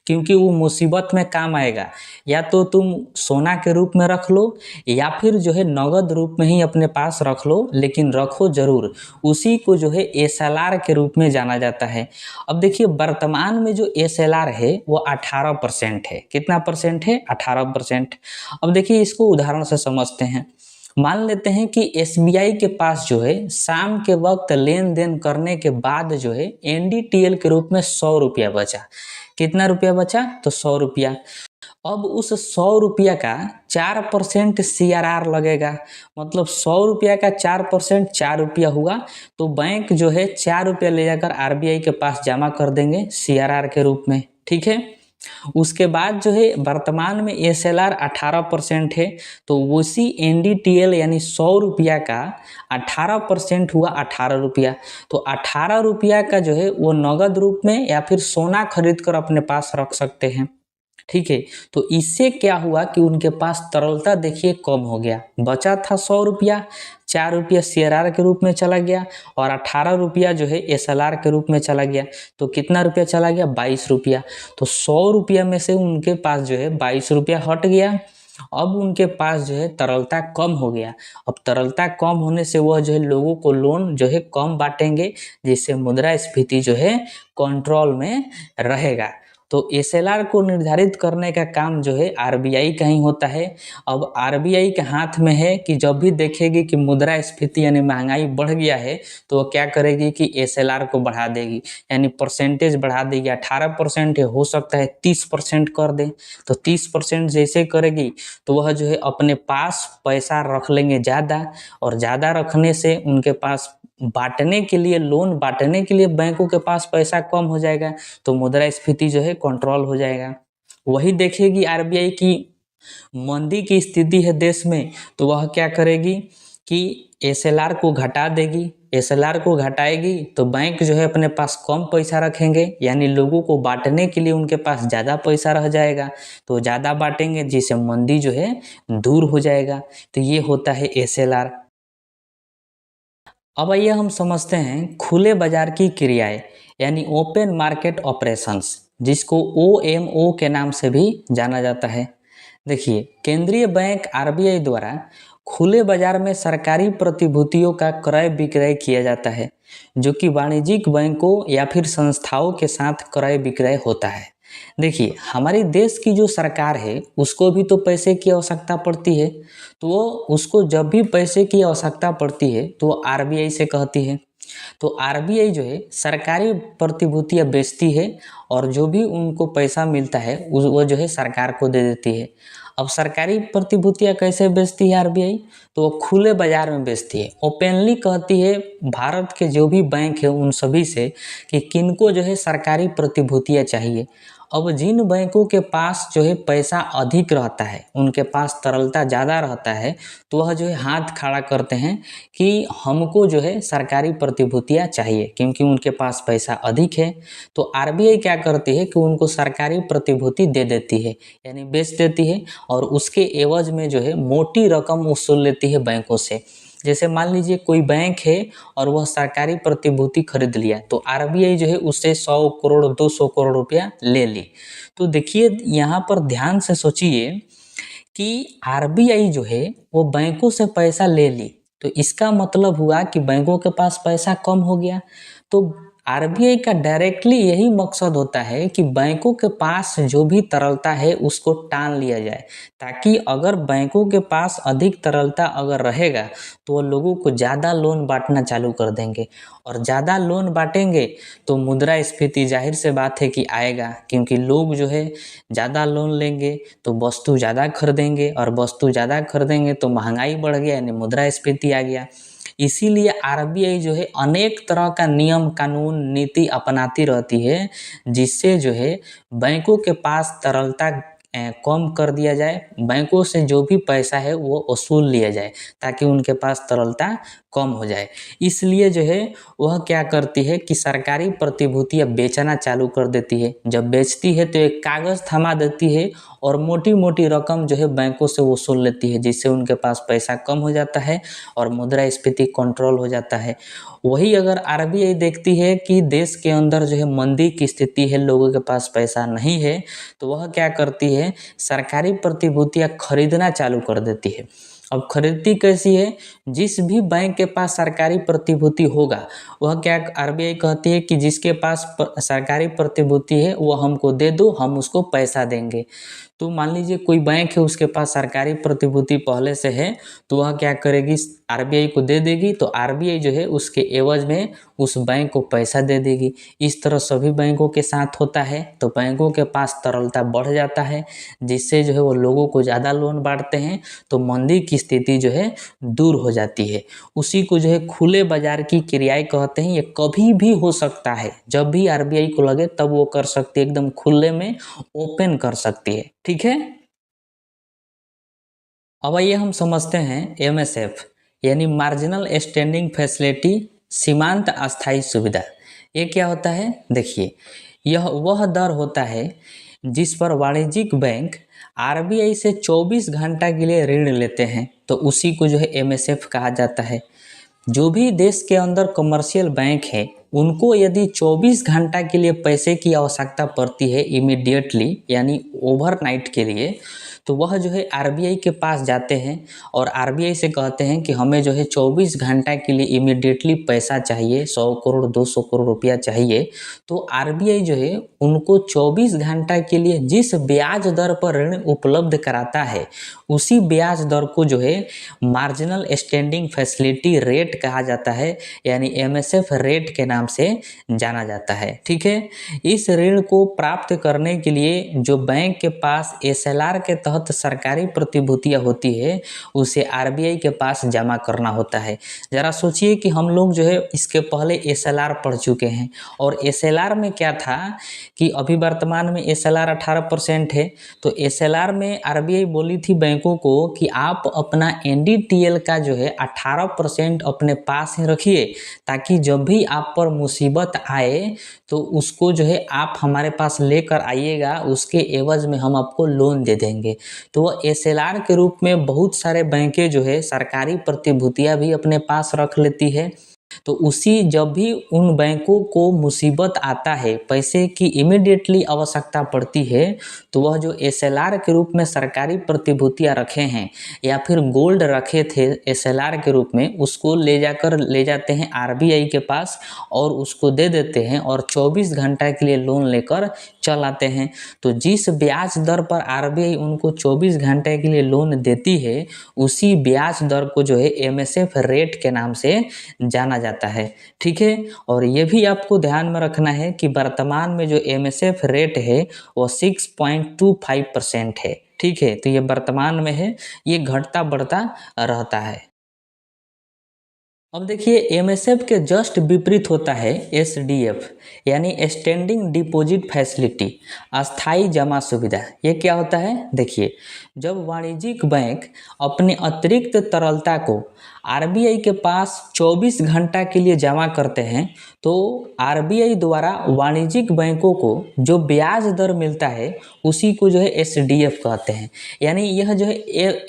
क्योंकि वो मुसीबत में काम आएगा। या तो तुम सोना के रूप में रख लो या फिर जो है नगद रूप में ही अपने पास रख लो, लेकिन रखो जरूर। उसी को जो है एसएलआर के रूप में जाना जाता है। अब देखिए वर्तमान में जो एसएलआर है वो 18% है। कितना परसेंट है, 18%। अब देखिए इसको उदाहरण से समझते हैं। मान लेते हैं कि एसबीआई के पास जो है शाम के वक्त लेन देन करने के बाद जो है एनडीटीएल के रूप में 100 रुपया बचा। कितना रुपया बचा, तो 100 रुपया। अब उस 100 रुपया का 4% CRR लगेगा। मतलब 100 रुपया का 4% 4 रुपया हुआ। तो बैंक जो है 4 रुपया ले जाकर RBI के पास जमा कर देंगे CRR के रूप में। ठीक है। उसके बाद जो है वर्तमान में SLR 18% है। तो उसी NDTL यानी 100 रुपया का 18% हुआ 18 रुपया। तो 18 रुपया का जो है वो नगद रूप में या फिर सोना खरीद कर अपने पास रख सकते हैं। ठीक है। तो इससे क्या हुआ कि उनके पास तरलता देखिए कम हो गया। बचा था 100 रुपया, 4 रुपया CRR के रूप में चला गया और 18 रुपया जो है SLR के रूप में चला गया। तो कितना रुपया चला गया? 22 रुपया। तो 100 रुपया में से उनके पास जो है 22 रुपया हट गया। अब उनके पास जो है तरलता कम हो गया। अब तरलता कम होने से वह जो है लोगों को लोन जो है कम बांटेंगे, जिससे मुद्रास्फीति जो है कंट्रोल में रहेगा। तो SLR को निर्धारित करने का काम जो है RBI का ही होता है। अब RBI के हाथ में है कि जब भी देखेगी कि मुद्रास्फीति यानी महंगाई बढ़ गया है, तो वो क्या करेगी कि SLR को बढ़ा देगी, यानी परसेंटेज बढ़ा देगी। 18% है, हो सकता है 30% कर दे। तो 30% जैसे करेगी तो वह जो है अपने पास पैसा रख लेंगे ज़्यादा, और ज़्यादा रखने से उनके पास बांटने के लिए, लोन बांटने के लिए बैंकों के पास पैसा कम हो जाएगा। तो मुद्रास्फीति जो है कंट्रोल हो जाएगा। वही देखेगी RBI की मंदी की स्थिति है देश में, तो वह क्या करेगी कि SLR को घटा देगी। SLR को घटाएगी तो बैंक जो है अपने पास कम पैसा रखेंगे, यानी लोगों को बांटने के लिए उनके पास ज़्यादा पैसा रह जाएगा। तो ज़्यादा बांटेंगे जिससे मंदी जो है दूर हो जाएगा। तो ये होता है SLR। अब आइए हम समझते हैं खुले बाजार की क्रियाएं, यानी ओपन मार्केट ऑपरेशंस, जिसको OMO के नाम से भी जाना जाता है। देखिए, केंद्रीय बैंक RBI द्वारा खुले बाजार में सरकारी प्रतिभूतियों का क्रय विक्रय किया जाता है, जो कि वाणिज्यिक बैंकों या फिर संस्थाओं के साथ क्रय विक्रय होता है। देखिए, हमारे देश की जो सरकार है उसको भी तो पैसे की आवश्यकता पड़ती है। तो वो उसको जब भी पैसे की आवश्यकता पड़ती है तो वो RBI से कहती है। तो RBI जो है सरकारी प्रतिभूतियां बेचती है, और जो भी उनको पैसा मिलता है वो जो है सरकार को दे देती है। अब सरकारी प्रतिभूतियां कैसे बेचती है RBI? तो वो खुले बाजार में बेचती है। ओपनली कहती है भारत के जो भी बैंक है उन सभी से कि किनको जो है सरकारी प्रतिभूतियां चाहिए। अब जिन बैंकों के पास जो है पैसा अधिक रहता है, उनके पास तरलता ज़्यादा रहता है, तो वह जो है हाथ खड़ा करते हैं कि हमको जो है सरकारी प्रतिभूतियां चाहिए, क्योंकि उनके पास पैसा अधिक है। तो RBI क्या करती है कि उनको सरकारी प्रतिभूति दे देती है, यानी बेच देती है, और उसके एवज में जो है मोटी रकम वसूल लेती है बैंकों से। जैसे मान लीजिए कोई बैंक है और वह सरकारी प्रतिभूति खरीद लिया, तो RBI जो है उससे 100 करोड़ 200 करोड़ रुपया ले ली। तो देखिए, यहाँ पर ध्यान से सोचिए कि RBI जो है वो बैंकों से पैसा ले ली, तो इसका मतलब हुआ कि बैंकों के पास पैसा कम हो गया। तो RBI का डायरेक्टली यही मकसद होता है कि बैंकों के पास जो भी तरलता है उसको टाल लिया जाए, ताकि अगर बैंकों के पास अधिक तरलता अगर रहेगा तो वो लोगों को ज़्यादा लोन बांटना चालू कर देंगे, और ज़्यादा लोन बांटेंगे तो मुद्रास्फीति जाहिर से बात है कि आएगा, क्योंकि लोग जो है ज़्यादा लोन लेंगे तो वस्तु ज़्यादा खरीदेंगे, और वस्तु ज़्यादा खरीदेंगे तो महंगाई बढ़ गया, यानी मुद्रास्फीति आ गया। इसीलिए RBI जो है अनेक तरह का नियम कानून नीति अपनाती रहती है, जिससे जो है बैंकों के पास तरलता कम कर दिया जाए, बैंकों से जो भी पैसा है वो वसूल लिया जाए, ताकि उनके पास तरलता कम हो जाए। इसलिए जो है वह क्या करती है कि सरकारी प्रतिभूतियां बेचना चालू कर देती है। जब बेचती है तो एक कागज़ थमा देती है, और मोटी मोटी रकम जो है बैंकों से वसूल लेती है, जिससे उनके पास पैसा कम हो जाता है और मुद्रास्फीति कंट्रोल हो जाता है। वही अगर RBI देखती है कि देश के अंदर जो है मंदी की स्थिति है, लोगों के पास पैसा नहीं है, तो वह क्या करती है, सरकारी प्रतिभूतियां खरीदना चालू कर देती है। अब खरीदती कैसी है? जिस भी बैंक के पास सरकारी प्रतिभूति होगा, वह क्या RBI कहती है कि जिसके पास सरकारी प्रतिभूति है वो हमको दे दो, हम उसको पैसा देंगे। तो मान लीजिए कोई बैंक है, उसके पास सरकारी प्रतिभूति पहले से है, तो वह क्या करेगी, आरबीआई को दे देगी, तो आरबीआई जो है उसके एवज में उस बैंक को पैसा दे देगी। इस तरह सभी बैंकों के साथ होता है। तो बैंकों के पास तरलता बढ़ जाता है, जिससे जो है वो लोगों को ज़्यादा लोन बांटते हैं, तो मंदी की स्थिति जो है दूर हो जाती है। उसी को जो है खुले बाजार की क्रियाएं कहते हैं। ये कभी भी हो सकता है, जब भी आरबीआई को लगे तब वो कर सकती है, एकदम खुले में ओपन कर सकती है। ठीक है। अब आइए हम समझते हैं एमएसएफ यानी मार्जिनल स्टैंडिंग फैसिलिटी, सीमांत अस्थायी सुविधा। ये क्या होता है? देखिए, यह वह दर होता है जिस पर वाणिज्यिक बैंक आरबीआई से 24 घंटा के लिए ऋण लेते हैं, तो उसी को जो है एमएसएफ कहा जाता है। जो भी देश के अंदर कमर्शियल बैंक है, उनको यदि 24 घंटा के लिए पैसे की आवश्यकता पड़ती है इमीडिएटली यानी ओवरनाइट के लिए, तो वह जो है आरबीआई के पास जाते हैं और आरबीआई से कहते हैं कि हमें जो है 24 घंटा के लिए इमीडिएटली पैसा चाहिए, 100 करोड़ 200 करोड़ रुपया चाहिए। तो आरबीआई जो है उनको 24 घंटा के लिए जिस ब्याज दर पर ऋण उपलब्ध कराता है, उसी ब्याज दर को जो है मार्जिनल स्टैंडिंग फैसिलिटी रेट कहा जाता है, यानी एमएसएफ रेट के नाम से जाना जाता है। ठीक है। इस ऋण को प्राप्त करने के लिए जो बैंक के पास एसएलआर के तहत सरकारी प्रतिभूतियां होती है, उसे आरबीआई के पास जमा करना होता है। जरा सोचिए कि हम लोग जो है इसके पहले एसएलआर पढ़ चुके हैं, और एसएलआर में क्या था कि अभी वर्तमान में एसएलआर 18% है। तो एसएलआर में आरबीआई बोली थी बैंकों को कि आप अपना एनडीटीएल का जो है 18% अपने पास ही रखिए, ताकि जब भी आप पर मुसीबत आए तो उसको जो है आप हमारे पास लेकर आइएगा, उसके एवज में हम आपको लोन दे देंगे। तो वह एसएलआर के रूप में बहुत सारे बैंकें जो है सरकारी प्रतिभूतियां भी अपने पास रख लेती है। तो उसी जब भी उन बैंकों को मुसीबत आता है, पैसे की इमीडिएटली आवश्यकता पड़ती है, तो वह जो एसएलआर के रूप में सरकारी प्रतिभूतियां रखे हैं या फिर गोल्ड रखे थे एसएलआर के रूप में, उसको ले जाते हैं आरबीआई के पास और उसको दे देते हैं और 24 घंटा के लिए लोन लेकर चल आते हैं। तो जिस ब्याज दर पर आरबीआई उनको 24 घंटे के लिए लोन देती है, उसी ब्याज दर को जो है एमएसएफ रेट के नाम से जाना जाता है। ठीक है। और ये भी आपको ध्यान में रखना है कि वर्तमान में जो एमएसएफ रेट है वो 6.25% है। ठीक है। तो ये वर्तमान में है, ये घटता बढ़ता रहता है। अब देखिए, एमएसएफ के जस्ट विपरीत होता है एसडीएफ यानी स्टैंडिंग डिपॉजिट फैसिलिटी, अस्थाई जमा सुविधा। ये क्या होता है? देखिए, जब वाणिज्यिक बैंक अपने अतिरिक्त तरलता को आरबीआई के पास 24 घंटा के लिए जमा करते हैं, तो आरबीआई द्वारा वाणिज्यिक बैंकों को जो ब्याज दर मिलता है, उसी को जो है एसडीएफ कहते हैं। यानी यह जो है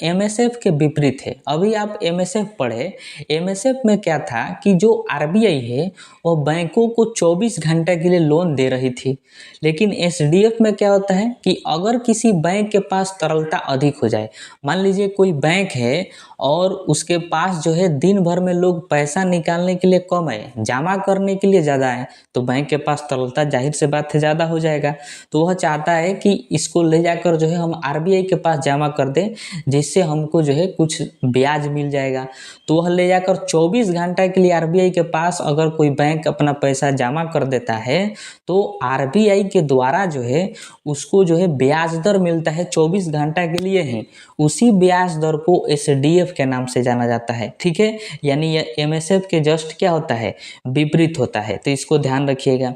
एमएसएफ के विपरीत है। अभी आप एमएसएफ पढ़े, एमएसएफ में क्या था कि जो आरबीआई है वो बैंकों को 24 घंटे के लिए लोन दे रही थी, लेकिन एसडीएफ में क्या होता है कि अगर किसी बैंक के पास तरलता अधिक हो जाए, मान लीजिए कोई बैंक है और उसके पास जो है दिन भर में लोग पैसा निकालने के लिए कम है, जमा करने के लिए ज़्यादा है, तो बैंक के पास तरलता जाहिर से बात है ज़्यादा हो जाएगा। तो वह चाहता है कि इसको ले जाकर जो है हम आरबीआई के पास जमा कर दें, जिससे हमको जो है कुछ ब्याज मिल जाएगा। तो वह ले जाकर 24 घंटा के लिए आरबीआई के पास अगर कोई बैंक अपना पैसा जमा कर देता है, तो आरबीआई के द्वारा जो है उसको जो है ब्याज दर मिलता है 24 घंटा के लिए ही। उसी ब्याज दर को एसडीएफ के नाम से जाना जाता है। ठीक है। यानी यह एमएसएफ के जस्ट क्या होता है? विपरीत होता है। तो इसको ध्यान रखिएगा।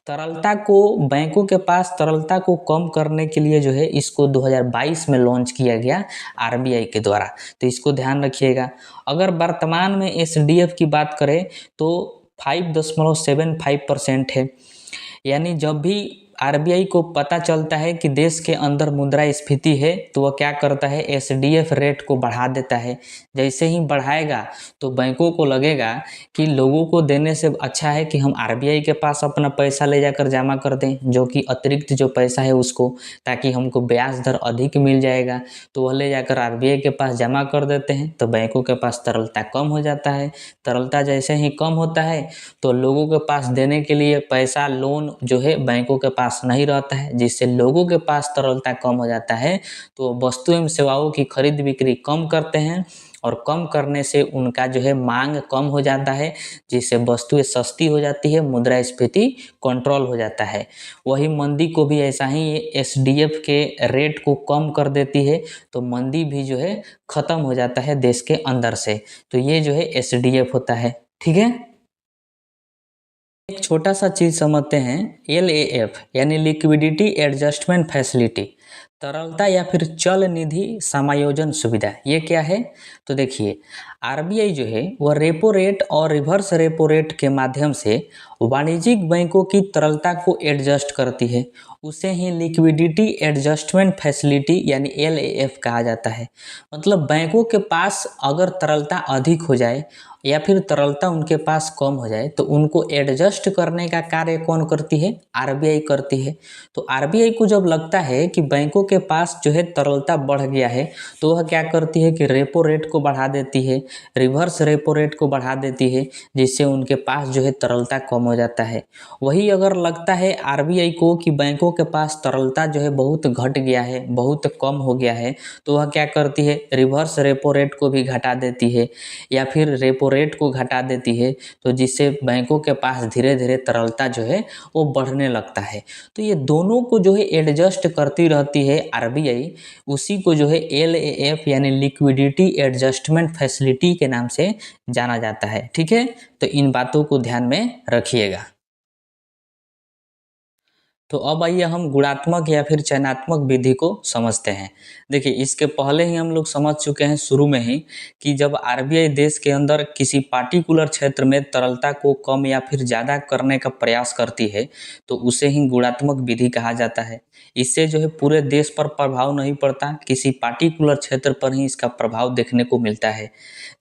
तरलता को, बैंकों के पास तरलता को कम करने के लिए जो है इसको 2022 में लॉन्च किया गया आरबीआई के द्वारा। तो इसको ध्यान रखिएगा। अगर वर्तमान में एसडीएफ की बात करें तो 5.75% है। यानी जब भी आरबीआई को पता चलता है कि देश के अंदर मुद्रास्फीति है, तो वह क्या करता है? एसडीएफ रेट को बढ़ा देता है। जैसे ही बढ़ाएगा तो बैंकों को लगेगा कि लोगों को देने से अच्छा है कि हम आरबीआई के पास अपना पैसा ले जाकर जमा कर दें, जो कि अतिरिक्त जो पैसा है उसको, ताकि हमको ब्याज दर अधिक मिल जाएगा। तो वह ले जाकर आरबीआई के पास जमा कर देते हैं, तो बैंकों के पास तरलता कम हो जाता है। तरलता जैसे ही कम होता है तो लोगों के पास देने के लिए पैसा, लोन जो है बैंकों के पास पास नहीं रहता है, जिससे लोगों के पास तरलता कम हो जाता है, तो वस्तु एवं सेवाओं की खरीद बिक्री कम करते हैं और कम करने से उनका जो है मांग कम हो जाता है, जिससे वस्तुएं सस्ती हो जाती है, मुद्रास्फीति कंट्रोल हो जाता है। वही मंदी को भी ऐसा ही एसडीएफ के रेट को कम कर देती है, तो मंदी भी जो है खत्म हो जाता है देश के अंदर से। तो ये जो है एसडीएफ होता है। ठीक है, एक छोटा सा चीज समझते हैं, एलएएफ यानी लिक्विडिटी एडजस्टमेंट फैसिलिटी, तरलता या फिर चल निधि समायोजन सुविधा। ये क्या है? तो देखिए, आरबीआई जो है वह रेपो रेट और रिवर्स रेपो रेट के माध्यम से वाणिज्यिक बैंकों की तरलता को एडजस्ट करती है। उसे ही लिक्विडिटी एडजस्टमेंट फैसिलिटी यानी एलएएफ कहा जाता है। मतलब बैंकों के पास अगर तरलता अधिक हो जाए या फिर तरलता उनके पास कम हो जाए, तो उनको एडजस्ट करने का कार्य कौन करती है? आरबीआई करती है। तो आरबीआई को जब लगता है कि बैंकों के पास जो है तरलता बढ़ गया है, तो वह क्या करती है कि रेपो रेट को बढ़ा देती है, रिवर्स रेपो रेट को बढ़ा देती है, जिससे उनके पास जो है तरलता कम हो जाता है। वही अगर लगता है आरबीआई को कि बैंकों के पास तरलता जो है बहुत घट गया है, बहुत कम हो गया है, तो वह क्या करती है? रिवर्स रेपो रेट को भी घटा देती है या फिर रेपो रेट को घटा देती है, तो जिससे बैंकों के पास धीरे धीरे तरलता जो है वो बढ़ने लगता है। तो ये दोनों को जो है एडजस्ट करती रहती है आरबीआई, उसी को जो है एलएएफ यानी लिक्विडिटी एडजस्टमेंट फैसिलिटी के नाम से जाना जाता है। ठीक है, तो इन बातों को ध्यान में रखिएगा। तो अब आइए हम गुणात्मक या फिर चयनात्मक विधि को समझते हैं। देखिए, इसके पहले ही हम लोग समझ चुके हैं शुरू में ही कि जब आरबीआई देश के अंदर किसी पार्टिकुलर क्षेत्र में तरलता को कम या फिर ज़्यादा करने का प्रयास करती है, तो उसे ही गुणात्मक विधि कहा जाता है। इससे जो है पूरे देश पर प्रभाव नहीं पड़ता, किसी पार्टिकुलर क्षेत्र पर ही इसका प्रभाव देखने को मिलता है।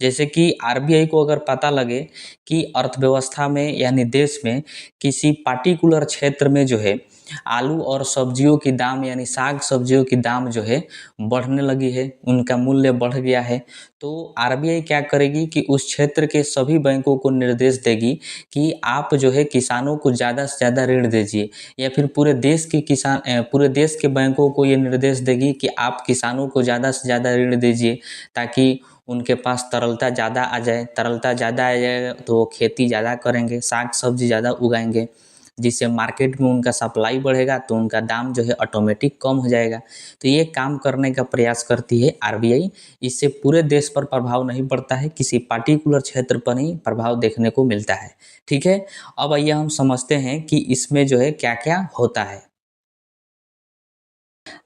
जैसे कि आरबीआई को अगर पता लगे कि अर्थव्यवस्था में यानी देश में किसी पार्टिकुलर क्षेत्र में जो है आलू और सब्जियों की दाम यानी साग सब्जियों की दाम जो है बढ़ने लगी है, उनका मूल्य बढ़ गया है, तो आरबीआई क्या करेगी कि उस क्षेत्र के सभी बैंकों को निर्देश देगी कि आप जो है किसानों को ज़्यादा से ज़्यादा ऋण दीजिए, या फिर पूरे देश के बैंकों को ये निर्देश देगी कि आप किसानों को ज़्यादा से ज़्यादा ऋण दीजिए, ताकि उनके पास तरलता ज़्यादा आ जाए। तरलता ज़्यादा आ जाएगा तो वो खेती ज़्यादा करेंगे, साग सब्जी ज़्यादा उगाएंगे, जिससे मार्केट में उनका सप्लाई बढ़ेगा, तो उनका दाम जो है ऑटोमेटिक कम हो जाएगा। तो ये काम करने का प्रयास करती है आरबीआई। इससे पूरे देश पर प्रभाव नहीं पड़ता है, किसी पार्टिकुलर क्षेत्र पर ही प्रभाव देखने को मिलता है। ठीक है, अब आइए हम समझते हैं कि इसमें जो है क्या क्या होता है।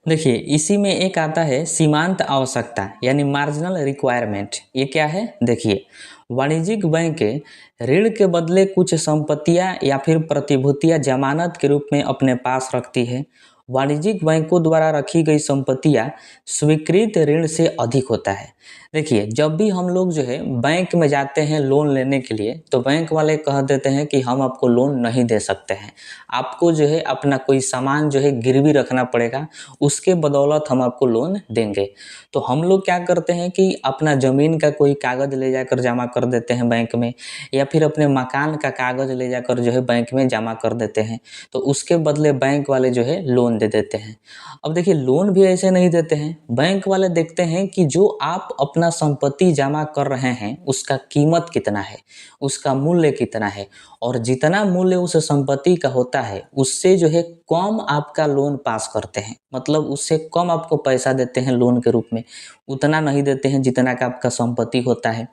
देखिए, इसी में एक आता है सीमांत आवश्यकता यानी मार्जिनल रिक्वायरमेंट। ये क्या है? देखिए, वाणिज्यिक बैंक ऋण के बदले कुछ संपत्तियां या फिर प्रतिभूतियां जमानत के रूप में अपने पास रखती है। वाणिज्यिक बैंकों द्वारा रखी गई संपत्तियां स्वीकृत ऋण से अधिक होता है। देखिए, जब भी हम लोग जो है बैंक में जाते हैं लोन लेने के लिए, तो बैंक वाले कह देते हैं कि हम आपको लोन नहीं दे सकते हैं, आपको जो है अपना कोई सामान जो है गिरवी रखना पड़ेगा, उसके बदौलत हम आपको लोन देंगे। तो हम लोग क्या करते हैं कि अपना ज़मीन का कोई कागज़ ले जाकर जमा कर देते हैं बैंक में, या फिर अपने मकान का कागज़ ले जाकर जो है बैंक में जमा कर देते हैं, तो उसके बदले बैंक वाले जो है लोन दे देते हैं। अब देखिए, लोन भी ऐसे नहीं देते हैं, बैंक वाले देखते हैं कि जो आप अपना संपत्ति जमा कर रहे हैं उसका कीमत कितना है, उसका मूल्य कितना है, और जितना मूल्य उस संपत्ति का होता है उससे जो है कम आपका लोन पास करते हैं। मतलब उससे कम आपको पैसा देते हैं लोन के रूप में, उतना नहीं देते हैं जितना का आपका संपत्ति होता है।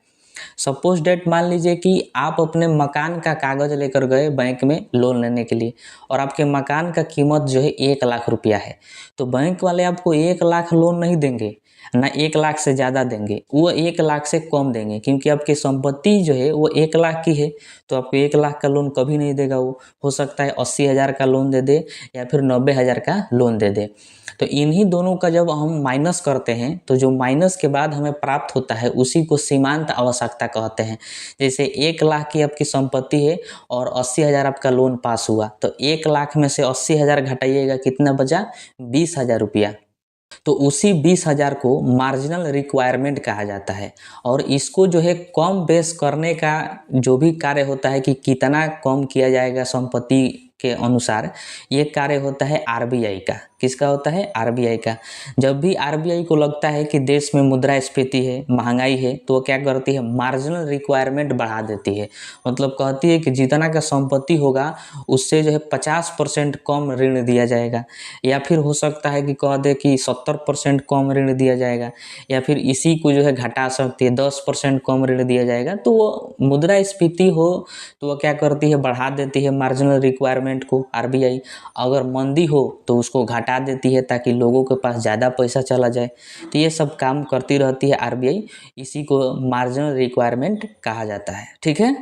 सपोज डेट मान लीजिए कि आप अपने मकान का कागज़ लेकर गए बैंक में लोन लेने के लिए, और आपके मकान का कीमत जो है 1 लाख रुपया है, तो बैंक वाले आपको 1 लाख लोन नहीं देंगे, ना 1 लाख से ज़्यादा देंगे, वो 1 लाख से कम देंगे, क्योंकि आपकी संपत्ति जो है वो 1 लाख की है, तो आपको 1 लाख का लोन कभी नहीं देगा। वो हो सकता है 80,000 का लोन दे दे या फिर 90,000 का लोन दे दे। तो इन्हीं दोनों का जब हम माइनस करते हैं, तो जो माइनस के बाद हमें प्राप्त होता है उसी को सीमांत आवश्यकता कहते हैं। जैसे 1 लाख की आपकी संपत्ति है और 80,000 आपका लोन पास हुआ, तो 1 लाख में से 80,000 घटाइएगा, कितना बचा? 20,000 रुपया। तो उसी 20,000 को मार्जिनल रिक्वायरमेंट कहा जाता है, और इसको जो है कम बेस करने का जो भी कार्य होता है कि कितना कम किया जाएगा संपत्ति के अनुसार ये कार्य होता है आरबीआई का। किसका होता है? आरबीआई का। जब भी आरबीआई को लगता है कि देश में मुद्रास्फीति है, महंगाई है, तो वो क्या करती है? मार्जिनल रिक्वायरमेंट बढ़ा देती है। मतलब कहती है कि जितना का संपत्ति होगा उससे जो है 50% कम ऋण दिया जाएगा, या फिर हो सकता है कि कह दे कि 70% कम ऋण दिया जाएगा, या फिर इसी को जो है घटा सकती है, 10% कम ऋण दिया जाएगा। तो वो मुद्रास्फीति हो तो वो क्या करती है? बढ़ा देती है मार्जिनल रिक्वायरमेंट को आरबीआई। अगर मंदी हो तो उसको घटा देती है ताकि लोगों के पास ज़्यादा पैसा चला जाए। तो ये सब काम करती रहती है आरबीआई, इसी को मार्जिनल रिक्वायरमेंट कहा जाता है। ठीक है,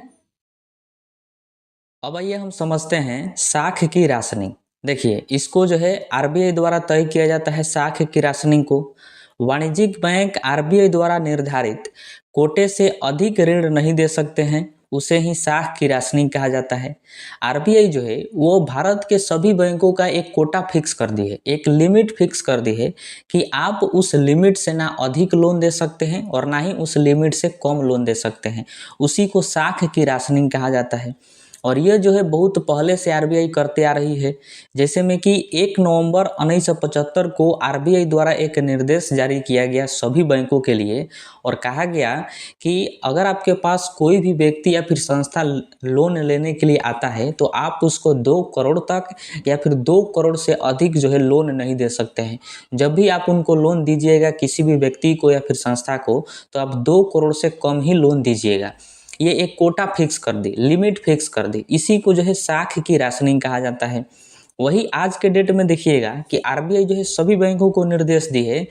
अब आइए हम समझते हैं साख की राशनिंग। देखिए, इसको जो है आरबीआई द्वारा तय किया जाता है साख की राशनिंग को। वाणिज्यिक बैंक आरबीआई द्वारा निर्धारित कोटे से अधिक ऋण नहीं दे सकते हैं, उसे ही साख की राशनिंग कहा जाता है। आरबीआई जो है वो भारत के सभी बैंकों का एक कोटा फिक्स कर दी है, एक लिमिट फिक्स कर दी है कि आप उस लिमिट से ना अधिक लोन दे सकते हैं और ना ही उस लिमिट से कम लोन दे सकते हैं। उसी को साख की राशनिंग कहा जाता है। और ये जो है बहुत पहले से आरबीआई करते आ रही है। जैसे में कि 1 नवंबर 1975 को आरबीआई द्वारा एक निर्देश जारी किया गया सभी बैंकों के लिए, और कहा गया कि अगर आपके पास कोई भी व्यक्ति या फिर संस्था लोन लेने के लिए आता है तो आप उसको 2 करोड़ तक या फिर 2 करोड़ से अधिक जो है लोन नहीं दे सकते हैं। जब भी आप उनको लोन दीजिएगा किसी भी व्यक्ति को या फिर संस्था को, तो आप 2 करोड़ से कम ही लोन दीजिएगा। ये एक कोटा फिक्स कर दी, लिमिट फिक्स कर दी, इसी को जो है साख की राशनिंग कहा जाता है। वही आज के डेट में देखिएगा कि आरबीआई जो है सभी बैंकों को निर्देश दी है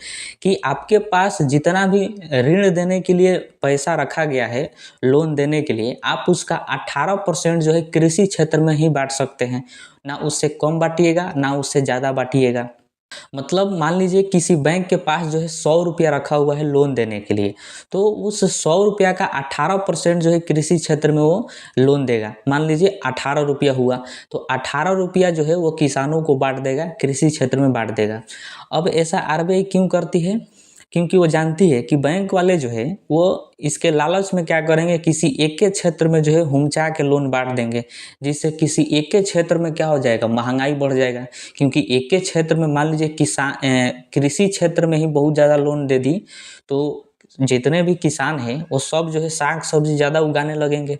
कि आपके पास जितना भी ऋण देने के लिए पैसा रखा गया है, लोन देने के लिए, आप उसका 18% जो है कृषि क्षेत्र में ही बांट सकते हैं। ना उससे कम बांटिएगा, ना उससे ज़्यादा बांटिएगा। मतलब मान लीजिए किसी बैंक के पास जो है 100 रुपया रखा हुआ है लोन देने के लिए, तो उस 100 रुपया का 18% जो है कृषि क्षेत्र में वो लोन देगा। मान लीजिए 18 रुपया हुआ, तो 18 रुपया जो है वो किसानों को बांट देगा, कृषि क्षेत्र में बांट देगा। अब ऐसा आरबीआई क्यों करती है? क्योंकि वो जानती है कि बैंक वाले जो है वो इसके लालच में क्या करेंगे, किसी एक के क्षेत्र में जो है हुमचा के लोन बांट देंगे, जिससे किसी एक के क्षेत्र में क्या हो जाएगा, महंगाई बढ़ जाएगा। क्योंकि एक के क्षेत्र में मान लीजिए कृषि क्षेत्र में ही बहुत ज़्यादा लोन दे दी, तो जितने भी किसान हैं वो सब जो है साग सब्जी ज़्यादा उगाने लगेंगे,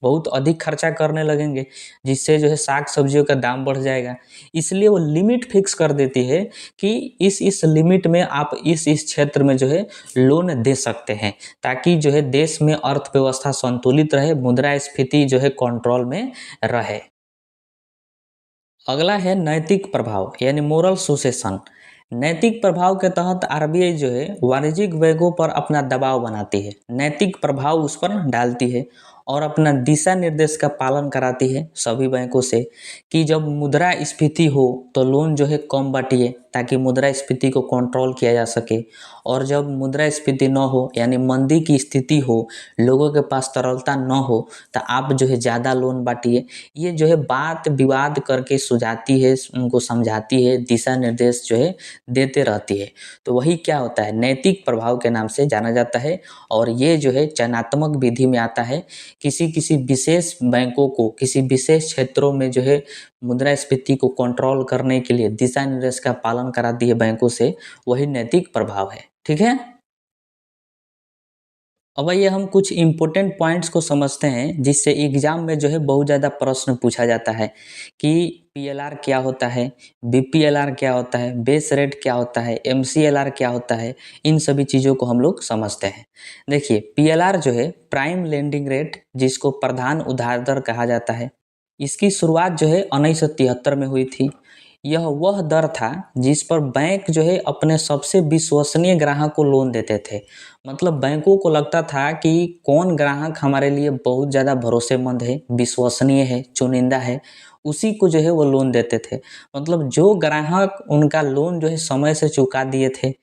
बहुत अधिक खर्चा करने लगेंगे, जिससे जो है साग सब्जियों का दाम बढ़ जाएगा। इसलिए वो लिमिट फिक्स कर देती है कि इस लिमिट में आप इस क्षेत्र में जो है लोन दे सकते हैं, ताकि जो है देश में अर्थव्यवस्था संतुलित रहे, मुद्रास्फीति जो है कंट्रोल में रहे। अगला है नैतिक प्रभाव यानी मोरल सुसेशन। नैतिक प्रभाव के तहत आरबीआई जो है वाणिज्यिक बैंकों पर अपना दबाव बनाती है, नैतिक प्रभाव उस पर डालती है और अपना दिशा निर्देश का पालन कराती है सभी बैंकों से कि जब मुद्रास्फीति हो तो लोन जो है कम बांटिए ताकि मुद्रास्फीति को कंट्रोल किया जा सके, और जब मुद्रास्फीति न हो यानी मंदी की स्थिति हो, लोगों के पास तरलता न हो, तो आप जो है ज़्यादा लोन बांटिए। ये जो है बात विवाद करके सुझाती है, उनको समझाती है, दिशा निर्देश जो है देते रहती है। तो वही क्या होता है, नैतिक प्रभाव के नाम से जाना जाता है। और ये जो है चयनात्मक विधि में आता है। किसी किसी विशेष बैंकों को किसी विशेष क्षेत्रों में जो है मुद्रास्फीति को कंट्रोल करने के लिए दिशा निर्देश का पालन कराती है बैंकों से, वही नैतिक प्रभाव है। ठीक है, अब आइए हम कुछ इम्पोर्टेंट पॉइंट्स को समझते हैं जिससे एग्जाम में जो है बहुत ज़्यादा प्रश्न पूछा जाता है कि पीएलआर क्या होता है, बीपीएलआर क्या होता है, बेस रेट क्या होता है, एमसीएलआर क्या होता है। इन सभी चीज़ों को हम लोग समझते हैं। देखिए, पीएलआर जो है प्राइम लेंडिंग रेट, जिसको प्रधान उधार दर कहा जाता है, इसकी शुरुआत जो है 1973 में हुई थी। यह वह दर था जिस पर बैंक जो है अपने सबसे विश्वसनीय ग्राहक को लोन देते थे। मतलब बैंकों को लगता था कि कौन ग्राहक हमारे लिए बहुत ज़्यादा भरोसेमंद है, विश्वसनीय है, चुनिंदा है, उसी को जो है वो लोन देते थे। मतलब जो ग्राहक उनका लोन जो है समय से चुका दिए थे,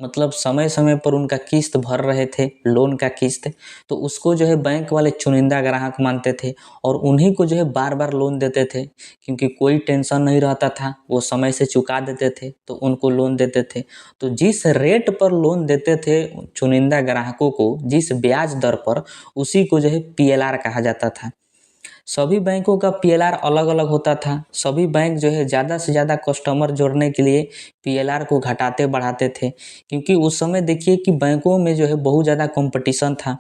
मतलब समय समय पर उनका किस्त भर रहे थे, लोन का किस्त, तो उसको जो है बैंक वाले चुनिंदा ग्राहक मानते थे और उन्हीं को जो है बार बार लोन देते थे। क्योंकि कोई टेंशन नहीं रहता था, वो समय से चुका देते थे तो उनको लोन देते थे। तो जिस रेट पर लोन देते थे चुनिंदा ग्राहकों को, जिस ब्याज दर पर, उसी को जो है पीएलआर कहा जाता था। सभी बैंकों का पीएलआर अलग अलग होता था। सभी बैंक जो है ज़्यादा से ज़्यादा कस्टमर जोड़ने के लिए पीएलआर को घटाते बढ़ाते थे, क्योंकि उस समय देखिए कि बैंकों में जो है बहुत ज़्यादा कंपटीशन था।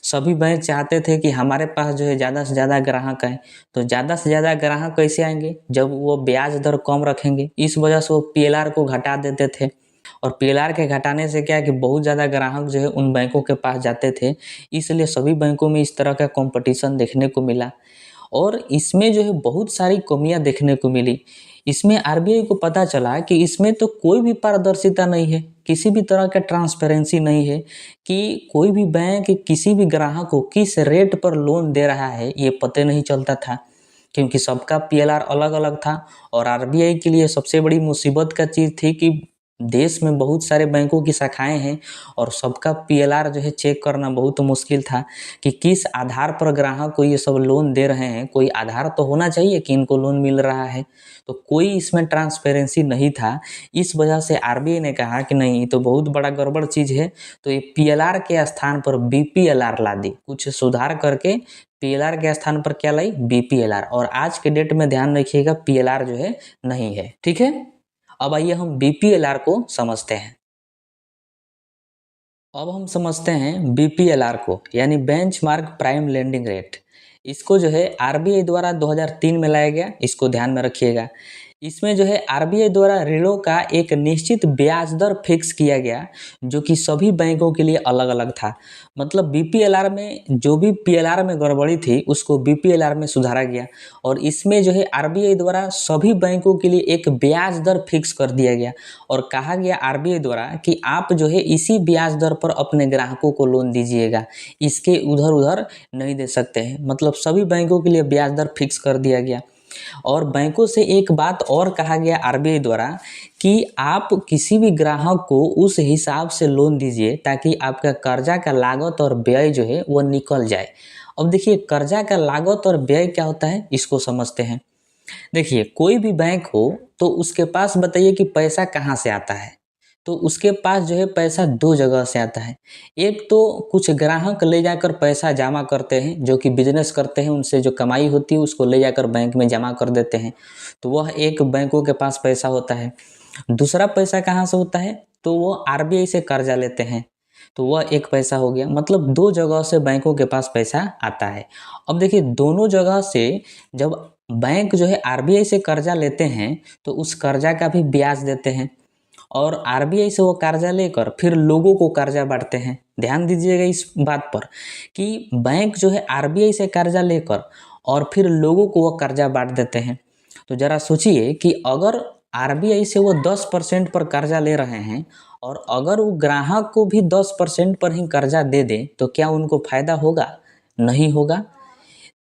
सभी बैंक चाहते थे कि हमारे पास जो है ज़्यादा से ज़्यादा ग्राहक आए। तो ज़्यादा से ज़्यादा ग्राहक कैसे आएंगे, जब वो ब्याज दर कम रखेंगे। इस वजह से वो पीएलआर को घटा देते थे। और पीएलआर के घटाने से क्या है कि बहुत ज़्यादा ग्राहक जो है उन बैंकों के पास जाते थे, इसलिए सभी बैंकों में इस तरह का कंपटीशन देखने को मिला। और इसमें जो है बहुत सारी कमियां देखने को मिली। इसमें आरबीआई को पता चला कि इसमें तो कोई भी पारदर्शिता नहीं है, किसी भी तरह का ट्रांसपेरेंसी नहीं है कि कोई भी बैंक किसी भी ग्राहक को किस रेट पर लोन दे रहा है, ये पता नहीं चलता था, क्योंकि सबका पीएलआर अलग अलग था। और आरबीआई के लिए सबसे बड़ी मुसीबत का चीज़ थी कि देश में बहुत सारे बैंकों की शाखाएं हैं और सबका पीएलआर जो है चेक करना बहुत मुश्किल था कि किस आधार पर ग्राहक को ये सब लोन दे रहे हैं। कोई आधार तो होना चाहिए कि इनको लोन मिल रहा है, तो कोई इसमें ट्रांसपेरेंसी नहीं था। इस वजह से आरबीआई ने कहा कि नहीं, ये तो बहुत बड़ा गड़बड़ चीज़ है, तो ये पीएलआर के स्थान पर बीपीएलआर ला दी। कुछ सुधार करके पीएलआर के स्थान पर क्या लाई, बीपीएलआर। और आज के डेट में ध्यान रखिएगा पीएलआर जो है नहीं है, ठीक है। अब आइए हम बीपीएलआर को समझते हैं। अब हम समझते हैं बीपीएलआर को, यानी बेंचमार्क प्राइम लेंडिंग रेट। इसको जो है आरबीआई द्वारा 2003 में लाया गया, इसको ध्यान में रखिएगा। इसमें जो है आरबीआई द्वारा ऋणों का एक निश्चित ब्याज दर फिक्स किया गया, जो कि सभी बैंकों के लिए अलग अलग था। मतलब बीपीएलआर में जो भी पीएलआर में गड़बड़ी थी उसको बीपीएलआर में सुधारा गया। और इसमें जो है आरबीआई द्वारा सभी बैंकों के लिए एक ब्याज दर फिक्स कर दिया गया और कहा गया आरबीआई द्वारा कि आप जो है इसी ब्याज दर पर अपने ग्राहकों को लोन दीजिएगा, इसके उधर उधर नहीं दे सकते हैं। मतलब सभी बैंकों के लिए ब्याज दर फिक्स कर दिया गया। और बैंकों से एक बात और कहा गया आरबीआई द्वारा कि आप किसी भी ग्राहक को उस हिसाब से लोन दीजिए ताकि आपका कर्जा का लागत और व्यय जो है वो निकल जाए। अब देखिए कर्जा का लागत और व्यय क्या होता है, इसको समझते हैं। देखिए कोई भी बैंक हो तो उसके पास बताइए कि पैसा कहाँ से आता है। तो उसके पास जो है पैसा दो जगह से आता है। एक तो कुछ ग्राहक ले जाकर पैसा जमा करते हैं, जो कि बिजनेस करते हैं, उनसे जो कमाई होती है उसको ले जाकर बैंक में जमा कर देते हैं, तो वह एक बैंकों के पास पैसा होता है। दूसरा पैसा कहाँ से होता है, तो वो आरबीआई से कर्जा लेते हैं, तो वह एक पैसा हो गया। मतलब दो जगह से बैंकों के पास पैसा आता है। अब देखिए दोनों जगह से जब बैंक जो है आरबीआई से कर्जा लेते हैं तो उस कर्जा का भी ब्याज देते हैं, और आरबीआई से वो कर्जा लेकर फिर लोगों को कर्जा बांटते हैं। ध्यान दीजिएगा इस बात पर कि बैंक जो है आरबीआई से कर्जा लेकर और फिर लोगों को वो कर्जा बांट देते हैं। तो जरा सोचिए कि अगर आरबीआई से वो 10% पर कर्जा ले रहे हैं और अगर वो ग्राहक को भी 10% पर ही कर्जा दे दें तो क्या उनको फायदा होगा? नहीं होगा।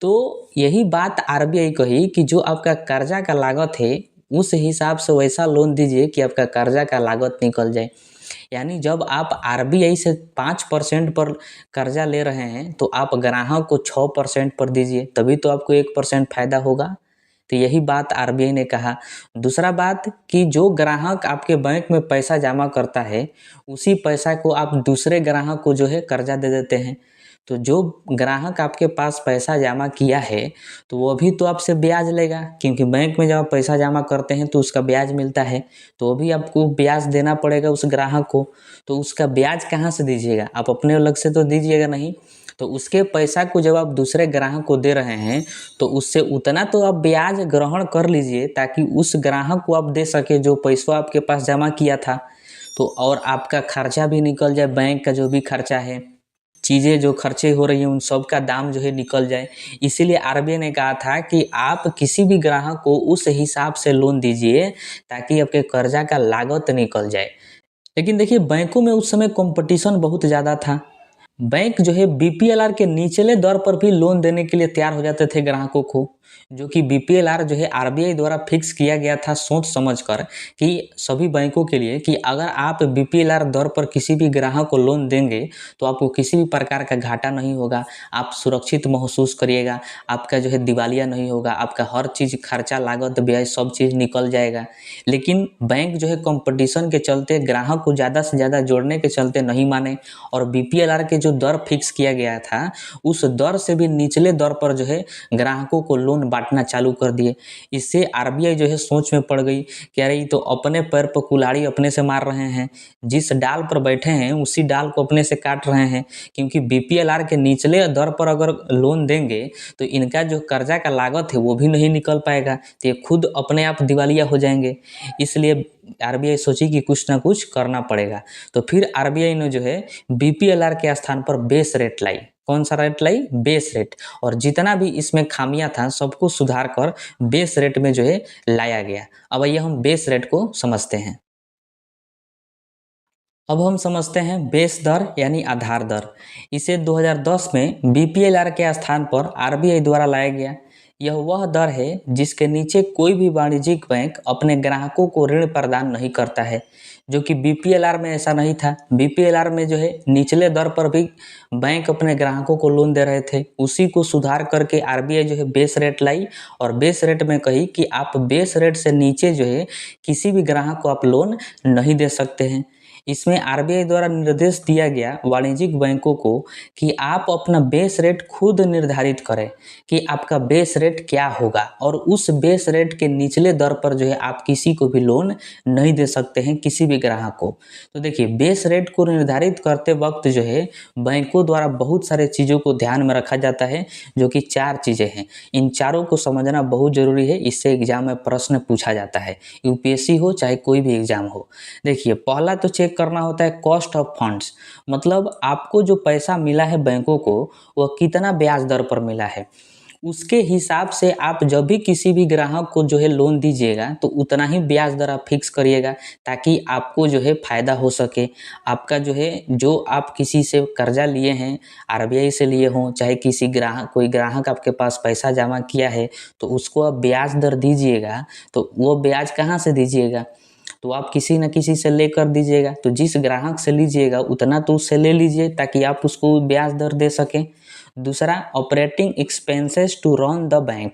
तो यही बात आरबीआई कही कि जो आपका कर्जा का लागत है उस हिसाब से वैसा लोन दीजिए कि आपका कर्जा का लागत निकल जाए। यानी जब आप आरबीआई से 5% पर कर्जा ले रहे हैं तो आप ग्राहक को 6% पर दीजिए, तभी तो आपको 1% फायदा होगा। तो यही बात आरबीआई ने कहा। दूसरा बात कि जो ग्राहक आपके बैंक में पैसा जमा करता है उसी पैसा को आप दूसरे ग्राहक को जो है कर्जा दे देते हैं। तो जो ग्राहक आपके पास पैसा जमा किया है तो वो भी तो आपसे ब्याज लेगा, क्योंकि बैंक में जब आप पैसा जमा करते हैं तो उसका ब्याज मिलता है, तो वो भी आपको ब्याज देना पड़ेगा उस ग्राहक को। तो उसका ब्याज कहाँ से दीजिएगा, आप अपने अलग से तो दीजिएगा नहीं। तो उसके पैसा को जब आप दूसरे ग्राहक को दे रहे हैं तो उससे उतना तो आप ब्याज ग्रहण कर लीजिए ताकि उस ग्राहक को आप दे सके जो पैसा आपके पास जमा किया था। तो और आपका खर्चा भी निकल जाए, बैंक का जो भी खर्चा है, चीज़ें जो खर्चे हो रही हैं उन सब का दाम जो है निकल जाए। इसीलिए आरबीआई ने कहा था कि आप किसी भी ग्राहक को उस हिसाब से लोन दीजिए ताकि आपके कर्जा का लागत निकल जाए। लेकिन देखिए बैंकों में उस समय कंपटीशन बहुत ज़्यादा था। बैंक जो है बीपीएलआर के निचले दर पर भी लोन देने के लिए तैयार हो जाते थे ग्राहकों को। जो कि बीपीएलआर जो है आरबीआई द्वारा फिक्स किया गया था सोच समझकर कि सभी बैंकों के लिए कि अगर आप बीपीएलआर दर पर किसी भी ग्राहक को लोन देंगे तो आपको किसी भी प्रकार का घाटा नहीं होगा, आप सुरक्षित महसूस करिएगा, आपका जो है दिवालिया नहीं होगा, आपका हर चीज़ खर्चा लागत ब्याज सब चीज़ निकल जाएगा। लेकिन बैंक जो है कंपटीशन के चलते ग्राहक को ज़्यादा से ज़्यादा जोड़ने के चलते नहीं माने और बीपीएलआर के जो दर फिक्स किया गया था उस दर से भी निचले दर पर जो है ग्राहकों को लोन बांटना चालू कर दिए। इससे आरबीआई जो है सोच में पड़ गई कि अरे ये तो अपने पैर पर कुल्हाड़ी अपने से मार रहे हैं, जिस डाल पर बैठे हैं उसी डाल को अपने से काट रहे हैं, क्योंकि बीपीएलआर के निचले दर पर अगर लोन देंगे तो इनका जो कर्जा का लागत है वो भी नहीं निकल पाएगा, तो ये खुद अपने आप दिवालिया हो जाएंगे। इसलिए आरबीआई सोची कि कुछ ना कुछ करना पड़ेगा। तो फिर आरबीआई ने जो है बीपीएलआर के स्थान पर बेस रेट लाई। कौन सा रेट लाई? Base rate. और जितना भी इसमें खामियां था सबको सुधार कर बेस रेट में जो है लाया गया। अब आइए हम बेस रेट को समझते हैं। अब हम समझते हैं बेस दर यानी आधार दर। इसे 2010 में बीपीएलआर के स्थान पर आरबीआई द्वारा लाया गया। यह वह दर है जिसके नीचे कोई भी वाणिज्यिक बैंक अपने ग्राहकों को ऋण प्रदान नहीं करता है, जो कि बीपीएलआर में ऐसा नहीं था। बीपीएलआर में जो है निचले दर पर भी बैंक अपने ग्राहकों को लोन दे रहे थे। उसी को सुधार करके आरबीआई जो है बेस रेट लाई और बेस रेट में कही कि आप बेस रेट से नीचे जो है किसी भी ग्राहक को आप लोन नहीं दे सकते हैं। इसमें आरबीआई द्वारा निर्देश दिया गया वाणिज्यिक बैंकों को कि आप अपना बेस रेट खुद निर्धारित करें कि आपका बेस रेट क्या होगा और उस बेस रेट के निचले दर पर जो है आप किसी को भी लोन नहीं दे सकते हैं, किसी भी ग्राहक को। तो देखिए बेस रेट को निर्धारित करते वक्त जो है बैंकों द्वारा बहुत सारे चीज़ों को ध्यान में रखा जाता है, जो कि 4 चीज़ें हैं। इन चारों को समझना बहुत जरूरी है, इससे एग्जाम में प्रश्न पूछा जाता है, यूपीएससी हो चाहे कोई भी एग्जाम हो। देखिए पहला तो चेक करना होता है कॉस्ट ऑफ फंड्स, मतलब आपको जो पैसा मिला है बैंकों को वह कितना ब्याज दर पर मिला है। उसके हिसाब से आप जब भी किसी भी ग्राहक को जो है लोन दीजिएगा तो उतना ही ब्याज दर आप फिक्स करिएगा, ताकि आपको जो है फायदा हो सके। आपका जो है जो आप किसी से कर्जा लिए हैं, आरबीआई से लिए हों चाहे किसी ग्राहक कोई ग्राहक आपके पास पैसा जमा किया है तो उसको आप ब्याज दर दीजिएगा, तो वो ब्याज कहाँ से दीजिएगा? तो आप किसी न किसी से लेकर दीजिएगा। तो जिस ग्राहक से लीजिएगा उतना तो उससे ले लीजिए ताकि आप उसको ब्याज दर दे सकें। दूसरा operating expenses to run the bank,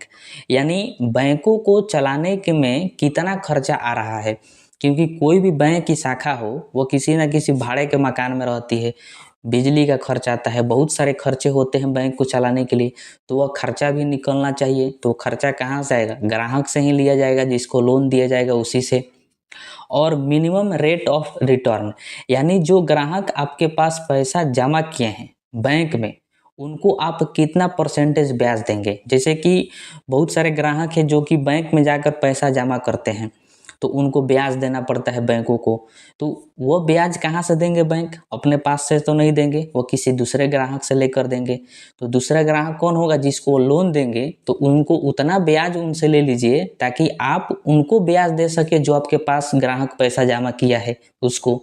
यानी बैंकों को चलाने के में कितना खर्चा आ रहा है, क्योंकि कोई भी बैंक की शाखा हो वो किसी न किसी भाड़े के मकान में रहती है, बिजली का खर्च आता है, बहुत सारे खर्चे होते हैं बैंक को चलाने के लिए, तो वह खर्चा भी निकलना चाहिए। तो खर्चा कहाँ से आएगा? ग्राहक से ही लिया जाएगा, जिसको लोन दिया जाएगा उसी से। और मिनिमम रेट ऑफ रिटर्न, यानी जो ग्राहक आपके पास पैसा जमा किए हैं बैंक में उनको आप कितना परसेंटेज ब्याज देंगे। जैसे कि बहुत सारे ग्राहक हैं जो कि बैंक में जाकर पैसा जमा करते हैं तो उनको ब्याज देना पड़ता है बैंकों को, तो वो ब्याज कहाँ से देंगे? बैंक अपने पास से तो नहीं देंगे, वो किसी दूसरे ग्राहक से लेकर देंगे। तो दूसरा ग्राहक कौन होगा? जिसको वो लोन देंगे, तो उनको उतना ब्याज उनसे ले लीजिए ताकि आप उनको ब्याज दे सके जो आपके पास ग्राहक पैसा जमा किया है उसको।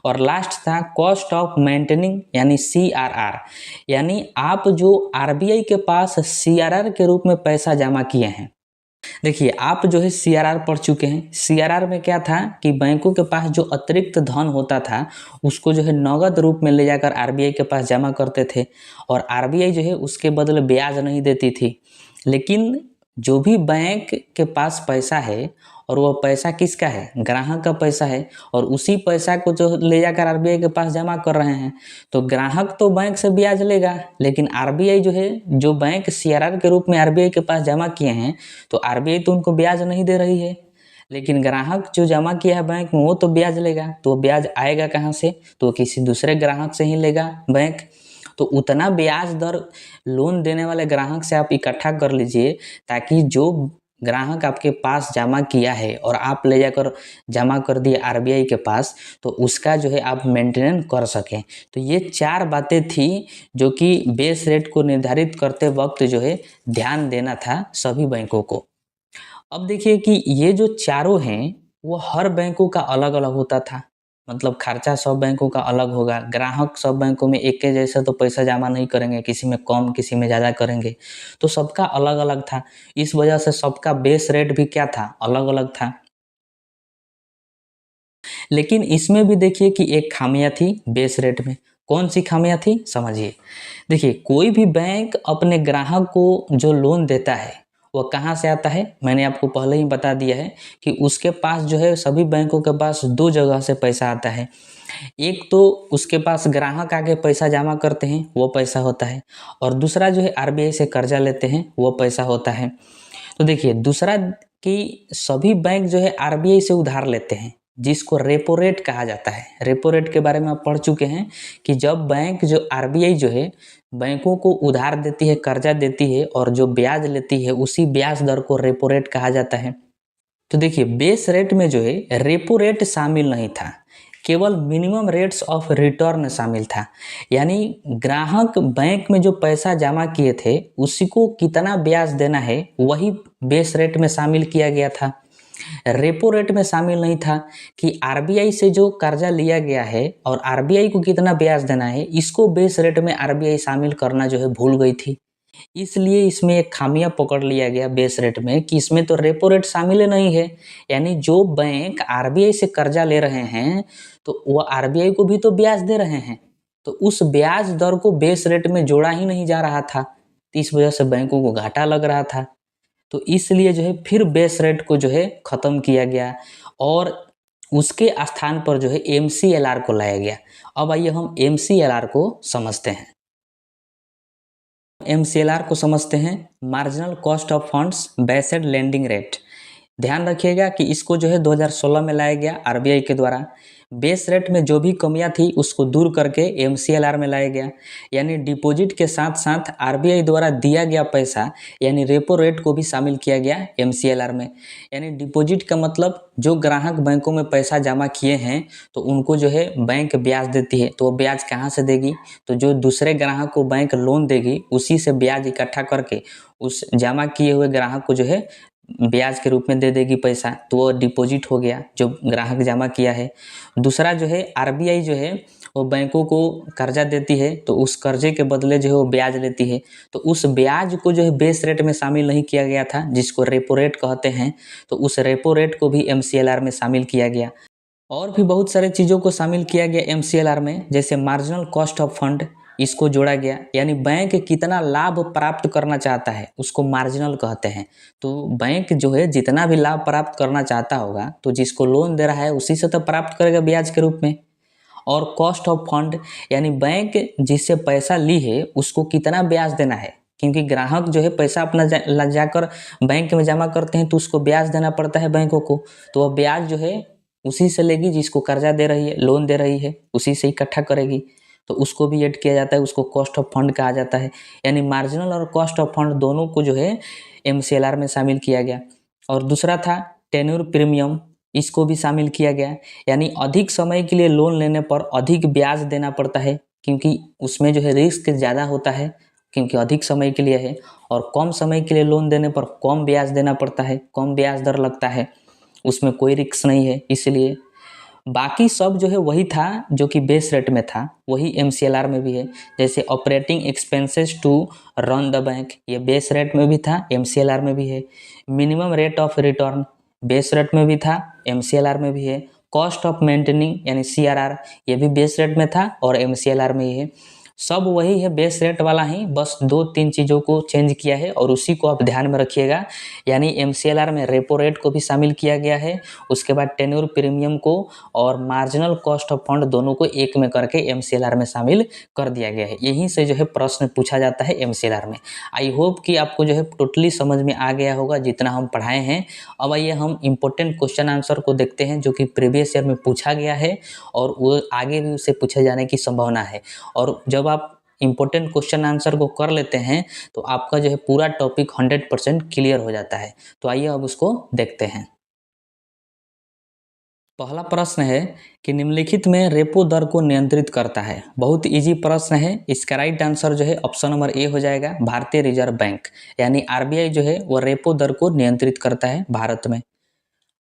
और लास्ट था कॉस्ट ऑफ मेंटेनिंग यानी सीआरआर, यानी आप जो आरबीआई के पास सीआरआर के रूप में पैसा जमा किए हैं। देखिए आप जो है सीआरआर पढ़ चुके हैं। सीआरआर में क्या था कि बैंकों के पास जो अतिरिक्त धन होता था उसको जो है नगद रूप में ले जाकर आरबीआई के पास जमा करते थे और आरबीआई जो है उसके बदले ब्याज नहीं देती थी। लेकिन जो भी बैंक के पास पैसा है और वह पैसा किसका है? ग्राहक का पैसा है, और उसी पैसा को जो ले जाकर आरबीआई के पास जमा कर रहे हैं, तो ग्राहक तो बैंक से ब्याज लेगा, लेकिन आरबीआई जो है जो बैंक सीआरआर के रूप में आरबीआई के पास जमा किए हैं तो आरबीआई तो उनको ब्याज नहीं दे रही है, लेकिन ग्राहक जो जमा किया है बैंक में वो तो ब्याज लेगा। तो ब्याज आएगा कहाँ से? तो किसी दूसरे ग्राहक से ही लेगा बैंक। तो उतना ब्याज दर लोन देने वाले ग्राहक से आप इकट्ठा कर लीजिए ताकि जो ग्राहक आपके पास जमा किया है और आप ले जाकर जमा कर दिए आरबीआई के पास, तो उसका जो है आप मेंटेनेंस कर सकें। तो ये 4 बातें थी जो कि बेस रेट को निर्धारित करते वक्त जो है ध्यान देना था सभी बैंकों को। अब देखिए कि ये जो चारों हैं वो हर बैंकों का अलग अलग होता था। मतलब खर्चा सब बैंकों का अलग होगा, ग्राहक सब बैंकों में एक के जैसा तो पैसा जमा नहीं करेंगे, किसी में कम किसी में ज़्यादा करेंगे, तो सबका अलग अलग था। इस वजह से सबका बेस रेट भी क्या था, अलग अलग था। लेकिन इसमें भी देखिए कि एक खामियां थी बेस रेट में। कौन सी खामियां थी समझिए। देखिए कोई भी बैंक अपने ग्राहक को जो लोन देता है वह कहाँ से आता है, मैंने आपको पहले ही बता दिया है कि उसके पास जो है सभी बैंकों के पास दो जगह से पैसा आता है। एक तो उसके पास ग्राहक आके पैसा जमा करते हैं वो पैसा होता है, और दूसरा जो है आरबीआई से कर्जा लेते हैं वो पैसा होता है। तो देखिए दूसरा कि सभी बैंक जो है आरबीआई से उधार लेते हैं जिसको रेपो रेट कहा जाता है। रेपो रेट के बारे में आप पढ़ चुके हैं कि जब बैंक जो आरबीआई जो है बैंकों को उधार देती है, कर्जा देती है, और जो ब्याज लेती है उसी ब्याज दर को रेपो रेट कहा जाता है। तो देखिए बेस रेट में जो है रेपो रेट शामिल नहीं था, केवल मिनिमम रेट्स ऑफ रिटर्न शामिल था। यानी ग्राहक बैंक में जो पैसा जमा किए थे उसी को कितना ब्याज देना है वही बेस रेट में शामिल किया गया था। रेपो रेट में शामिल नहीं था कि आरबीआई से जो कर्जा लिया गया है और आरबीआई को कितना ब्याज देना है, इसको बेस रेट में आरबीआई शामिल करना जो है भूल गई थी। इसलिए इसमें एक खामियां पकड़ लिया गया बेस रेट में कि इसमें तो रेपो रेट शामिल नहीं है। यानी जो बैंक आरबीआई से कर्जा ले रहे हैं तो वो आरबीआई को भी तो ब्याज दे रहे हैं, तो उस ब्याज दर को बेस रेट में जोड़ा ही नहीं जा रहा था, तो इस वजह से बैंकों को घाटा लग रहा था। तो इसलिए जो है फिर बेस रेट को जो है खत्म किया गया और उसके स्थान पर जो है एमसीएलआर को लाया गया। अब आइए हम एमसीएलआर को समझते हैं। एमसीएलआर को समझते हैं, marginal cost of funds based lending rate. ध्यान रखिएगा कि इसको जो है 2016 में लाया गया आरबीआई के द्वारा। बेस रेट में जो भी कमियां थी उसको दूर करके एमसीएलआर में लाया गया। यानी डिपॉजिट के साथ साथ आरबीआई द्वारा दिया गया पैसा यानी रेपो रेट को भी शामिल किया गया एमसीएलआर में। यानी डिपॉजिट का मतलब जो ग्राहक बैंकों में पैसा जमा किए हैं तो उनको जो है बैंक ब्याज देती है, तो वो ब्याज कहाँ से देगी, तो जो दूसरे ग्राहक को बैंक लोन देगी उसी से ब्याज इकट्ठा करके उस जमा किए हुए ग्राहक को जो है ब्याज के रूप में दे देगी पैसा, तो वो डिपॉजिट हो गया जो ग्राहक जमा किया है। दूसरा जो है आरबीआई जो है वो बैंकों को कर्जा देती है तो उस कर्जे के बदले जो है वो ब्याज लेती है, तो उस ब्याज को जो है बेस रेट में शामिल नहीं किया गया था जिसको रेपो रेट कहते हैं, तो उस रेपो रेट को भी एमसीएलआर में शामिल किया गया। और भी बहुत सारे चीज़ों को शामिल किया गया एमसीएलआर में, जैसे मार्जिनल कॉस्ट ऑफ फंड, इसको जोड़ा गया। यानी बैंक कितना लाभ प्राप्त करना चाहता है उसको मार्जिनल कहते हैं। तो बैंक जो है जितना भी लाभ प्राप्त करना चाहता होगा तो जिसको लोन दे रहा है उसी से तो प्राप्त करेगा ब्याज के रूप में। और कॉस्ट ऑफ फंड यानी बैंक जिससे पैसा ली है उसको कितना ब्याज देना है, क्योंकि ग्राहक जो है पैसा अपना जाकर बैंक में जमा करते हैं तो उसको ब्याज देना पड़ता है बैंकों को, तो वह ब्याज जो है उसी से लेगी जिसको कर्जा दे रही है, लोन दे रही है, उसी से इकट्ठा करेगी, तो उसको भी ऐड किया जाता है, उसको कॉस्ट ऑफ फंड कहा जाता है। यानी मार्जिनल और कॉस्ट ऑफ फंड दोनों को जो है एमसीएलआर में शामिल किया गया। और दूसरा था टेन्योर प्रीमियम, इसको भी शामिल किया गया। यानी अधिक समय के लिए लोन लेने पर अधिक ब्याज देना पड़ता है क्योंकि उसमें जो है रिस्क ज़्यादा होता है क्योंकि अधिक समय के लिए है, और कम समय के लिए लोन देने पर कम ब्याज देना पड़ता है, कम ब्याज दर लगता है, उसमें कोई रिस्क नहीं है इसलिए। बाकी सब जो है वही था जो कि बेस रेट में था, वही एमसीएलआर में भी है। जैसे operating expenses to run the bank, ये बेस रेट में भी था, एमसीएलआर में भी है। Minimum rate of return base rate में भी था, एमसीएलआर में भी है। कॉस्ट ऑफ मेंटेनिंग यानी सीआरआर, ये भी बेस रेट में था और एमसीएलआर में ही है। सब वही है बेस रेट वाला ही, बस दो तीन चीज़ों को चेंज किया है और उसी को आप ध्यान में रखिएगा। यानी एमसीएलआर में रेपो रेट को भी शामिल किया गया है, उसके बाद टेन्योर प्रीमियम को और मार्जिनल कॉस्ट ऑफ फंड दोनों को एक में करके एमसीएलआर में शामिल कर दिया गया है। यहीं से जो है प्रश्न पूछा जाता है एमसीएलआर में। आई होप कि आपको जो है टोटली समझ में आ गया होगा जितना हम पढ़ाए हैं। अब आइए हम इम्पोर्टेंट क्वेश्चन आंसर को देखते हैं जो कि प्रीवियस ईयर में पूछा गया है और वो आगे भी उसे पूछे जाने की संभावना है। और जब आप इम्पोर्टेंट क्वेश्चन आंसर को कर लेते हैं तो आपका जो है पूरा टॉपिक 100% क्लियर हो जाता है। तो आइए अब उसको देखते हैं। पहला प्रश्न है कि निम्नलिखित में रेपो दर को नियंत्रित करता है। बहुत इजी प्रश्न है, इसका राइट आंसर जो है ऑप्शन नंबर ए हो जाएगा, भारतीय रिजर्व बैंक। यानी आरबीआई जो है वो रेपो दर को नियंत्रित करता है भारत में।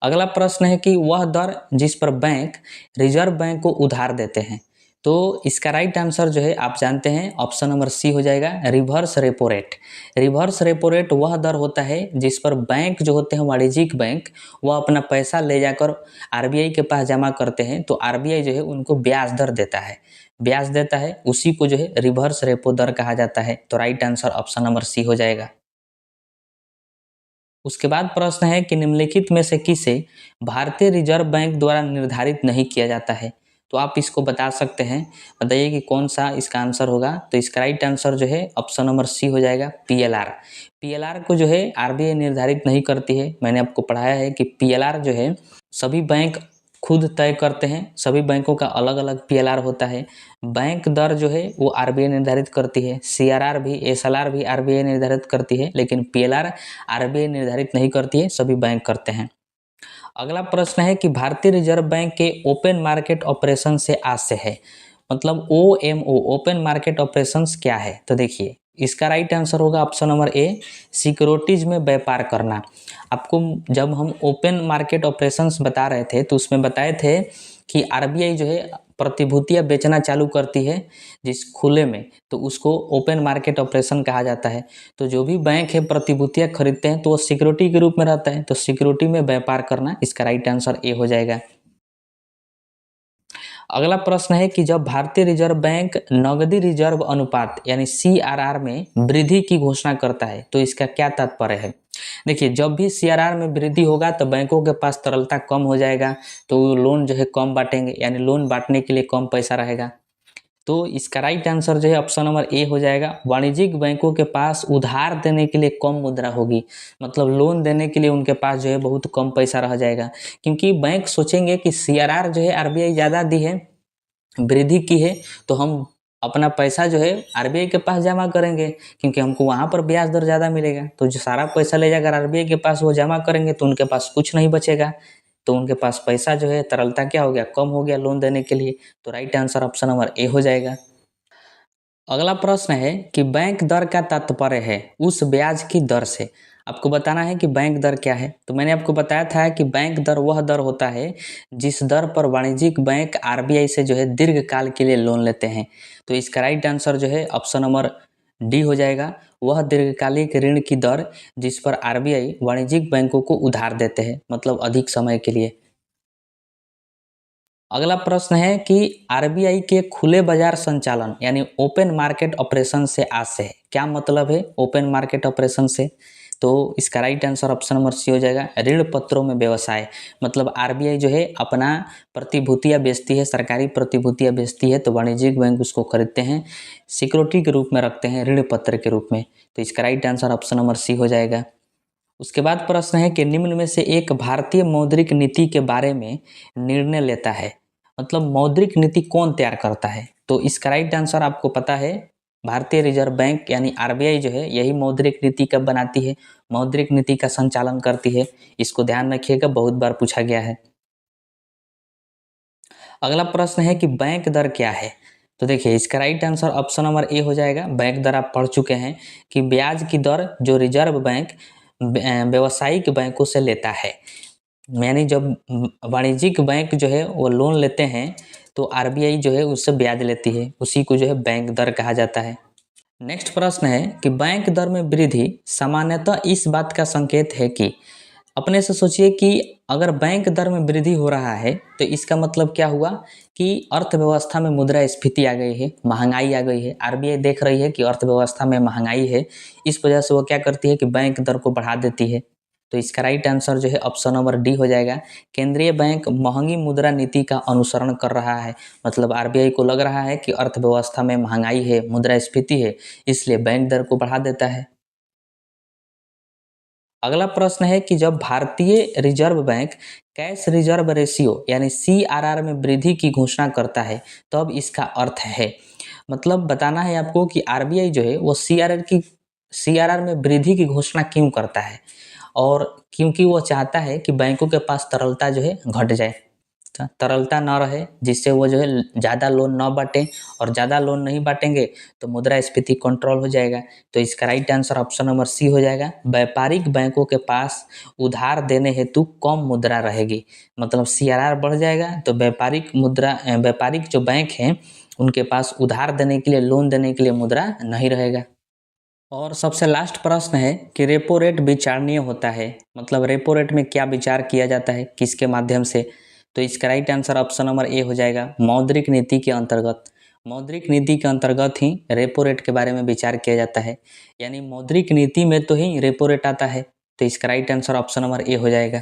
अगला प्रश्न है कि वह दर जिस पर बैंक रिजर्व बैंक को उधार देते हैं। तो इसका राइट आंसर जो है आप जानते हैं ऑप्शन नंबर सी हो जाएगा, reverse repo rate. Reverse repo rate वह दर होता है जिस पर बैंक जो होते हैं वाणिज्यिक बैंक, वह अपना पैसा ले जाकर आरबीआई के पास जमा करते हैं, तो आरबीआई जो है उनको ब्याज दर देता है, ब्याज देता है, उसी को जो है रिवर्स रेपो दर कहा जाता है। तो right answer option number C हो जाएगा। उसके बाद प्रश्न है कि निम्नलिखित में से किसे भारतीय रिजर्व बैंक द्वारा निर्धारित नहीं किया जाता है। तो आप इसको बता सकते हैं, बताइए कि कौन सा इसका आंसर होगा। तो इसका राइट आंसर जो है ऑप्शन नंबर सी हो जाएगा, पीएलआर। पीएलआर को जो है आरबीआई निर्धारित नहीं करती है। मैंने आपको पढ़ाया है कि पीएलआर जो है सभी बैंक खुद तय करते हैं, सभी बैंकों का अलग अलग पीएलआर होता है। बैंक दर जो है वो आरबीआई निर्धारित करती है, सीआरआर भी, एसएलआर भी आरबीआई निर्धारित करती है, लेकिन पीएलआर आरबीआई निर्धारित नहीं करती है, सभी बैंक करते हैं। अगला प्रश्न है कि भारतीय रिजर्व बैंक के ओपन मार्केट ऑपरेशन से आशय है, मतलब ओएमओ ओपन मार्केट ऑपरेशंस क्या है। तो देखिए इसका राइट आंसर होगा ऑप्शन नंबर ए, सिक्योरिटीज में व्यापार करना। आपको जब हम ओपन मार्केट ऑपरेशंस बता रहे थे तो उसमें बताए थे कि आरबीआई जो है प्रतिभूतियां बेचना चालू करती है जिस खुले में, तो उसको ओपन मार्केट ऑपरेशन कहा जाता है। तो जो भी बैंक है प्रतिभूतियां खरीदते हैं तो वो सिक्योरिटी के रूप में रहता है, तो सिक्योरिटी में व्यापार करना, इसका राइट आंसर ए हो जाएगा। अगला प्रश्न है कि जब भारतीय रिजर्व बैंक नगदी रिजर्व अनुपात यानी सीआरआर में वृद्धि की घोषणा करता है, तो इसका क्या तात्पर्य है। देखिए जब भी सीआरआर में वृद्धि होगा तो बैंकों के पास तरलता कम हो जाएगा, तो लोन जो है कम बांटेंगे, यानी लोन बांटने के लिए कम पैसा रहेगा। तो इसका राइट आंसर जो है ऑप्शन नंबर ए हो जाएगा, वाणिज्यिक बैंकों के पास उधार देने के लिए कम मुद्रा होगी, मतलब लोन देने के लिए उनके पास जो है बहुत कम पैसा रह जाएगा, क्योंकि बैंक सोचेंगे कि सीआरआर जो है आरबीआई ज़्यादा दी है, वृद्धि की है, तो हम अपना पैसा जो है आरबीआई के पास जमा करेंगे, क्योंकि हमको वहाँ पर ब्याज दर ज़्यादा मिलेगा। तो जो सारा पैसा ले जाकर आरबीआई के पास वो जमा करेंगे तो उनके पास कुछ नहीं बचेगा, तो उनके पास पैसा जो है तरलता क्या हो गया, कम हो गया लोन देने के लिए। तो right answer option number A हो जाएगा। अगला प्रश्न है कि बैंक दर का तात्पर्य है उस ब्याज की दर से। आपको बताना है कि बैंक दर क्या है। तो मैंने आपको बताया था कि बैंक दर वह दर होता है जिस दर पर वाणिज्यिक बैंक आरबीआई से जो है दीर्घकाल के लिए लोन लेते हैं। तो इसका राइट आंसर जो है ऑप्शन नंबर डी हो जाएगा, वह दीर्घकालिक ऋण की दर जिस पर आरबीआई वाणिज्यिक बैंकों को उधार देते हैं, मतलब अधिक समय के लिए। अगला प्रश्न है कि आरबीआई के खुले बाजार संचालन यानी ओपन मार्केट ऑपरेशन से आशय है, क्या मतलब है ओपन मार्केट ऑपरेशन से। तो इसका right answer option number C हो जाएगा, ऋण पत्रों में व्यवसाय, मतलब आरबीआई जो है अपना प्रतिभूतियां बेचती है, सरकारी प्रतिभूतियां बेचती है, तो वाणिज्यिक बैंक उसको खरीदते हैं, सिक्योरिटी के रूप में रखते हैं, ऋण पत्र के रूप में। तो इसका right answer option number C हो जाएगा। उसके बाद प्रश्न है कि निम्न में से एक भारतीय मौद्रिक नीति के बारे में निर्णय लेता है, मतलब मौद्रिक नीति कौन तैयार करता है। तो इसका राइट आंसर आपको पता है, भारतीय रिजर्व बैंक यानी आरबीआई जो है यही मौद्रिक नीति कब बनाती है, मौद्रिक नीति का संचालन करती है। इसको ध्यान रखिएगा, बहुत बार पूछा गया है। अगला प्रश्न है कि बैंक दर क्या है। तो देखिए इसका right answer option number A हो जाएगा, बैंक दर आप पढ़ चुके हैं कि ब्याज की दर जो रिजर्व बैंक व्यावसायिक बैंकों से लेता है, यानी जब वाणिज्यिक बैंक जो है वो लोन लेते हैं तो आरबीआई जो है उससे ब्याज लेती है, उसी को जो है बैंक दर कहा जाता है। नेक्स्ट प्रश्न है कि बैंक दर में वृद्धि सामान्यतः इस बात का संकेत है कि, अपने से सोचिए कि अगर बैंक दर में वृद्धि हो रहा है तो इसका मतलब क्या हुआ कि अर्थव्यवस्था में मुद्रास्फीति आ गई है, महंगाई आ गई है। आरबीआई देख रही है कि अर्थव्यवस्था में महंगाई है, इस वजह से वो क्या करती है कि बैंक दर को बढ़ा देती है। तो इसका राइट आंसर जो है ऑप्शन नंबर डी हो जाएगा, केंद्रीय बैंक महंगी मुद्रा नीति का अनुसरण कर रहा है, मतलब आरबीआई को लग रहा है कि अर्थव्यवस्था में महंगाई है, मुद्रास्फीति है, इसलिए बैंक दर को बढ़ा देता है। अगला प्रश्न है कि जब भारतीय reserve bank cash reserve ratio यानी सीआरआर में वृद्धि की घोषणा करता है तब इसका अर्थ है, मतलब बताना है आपको कि आरबीआई जो है वो सीआरआर में वृद्धि की घोषणा क्यों करता है, और क्योंकि वो चाहता है कि बैंकों के पास तरलता जो है घट जाए। तरलता ना रहे, जिससे वो जो है ज़्यादा लोन ना बांटें, और ज़्यादा लोन नहीं बांटेंगे तो मुद्रास्फीति कंट्रोल हो जाएगा। तो इसका right answer option number C हो जाएगा। व्यापारिक बैंकों के पास उधार देने हेतु कम मुद्रा रहेगी, मतलब CRR बढ़ जाएगा तो व्यापारिक जो बैंक हैं उनके पास उधार देने के लिए, लोन देने के लिए मुद्रा नहीं रहेगा। और सबसे लास्ट प्रश्न है कि रेपो रेट विचारणीय होता है, मतलब रेपो रेट में क्या विचार किया जाता है, किसके माध्यम से। तो इसका right answer option number A हो जाएगा, मौद्रिक नीति के अंतर्गत। मौद्रिक नीति के अंतर्गत ही रेपो रेट के बारे में विचार किया जाता है, यानी मौद्रिक नीति में तो ही रेपो रेट आता है। तो इसका right answer option number A हो जाएगा।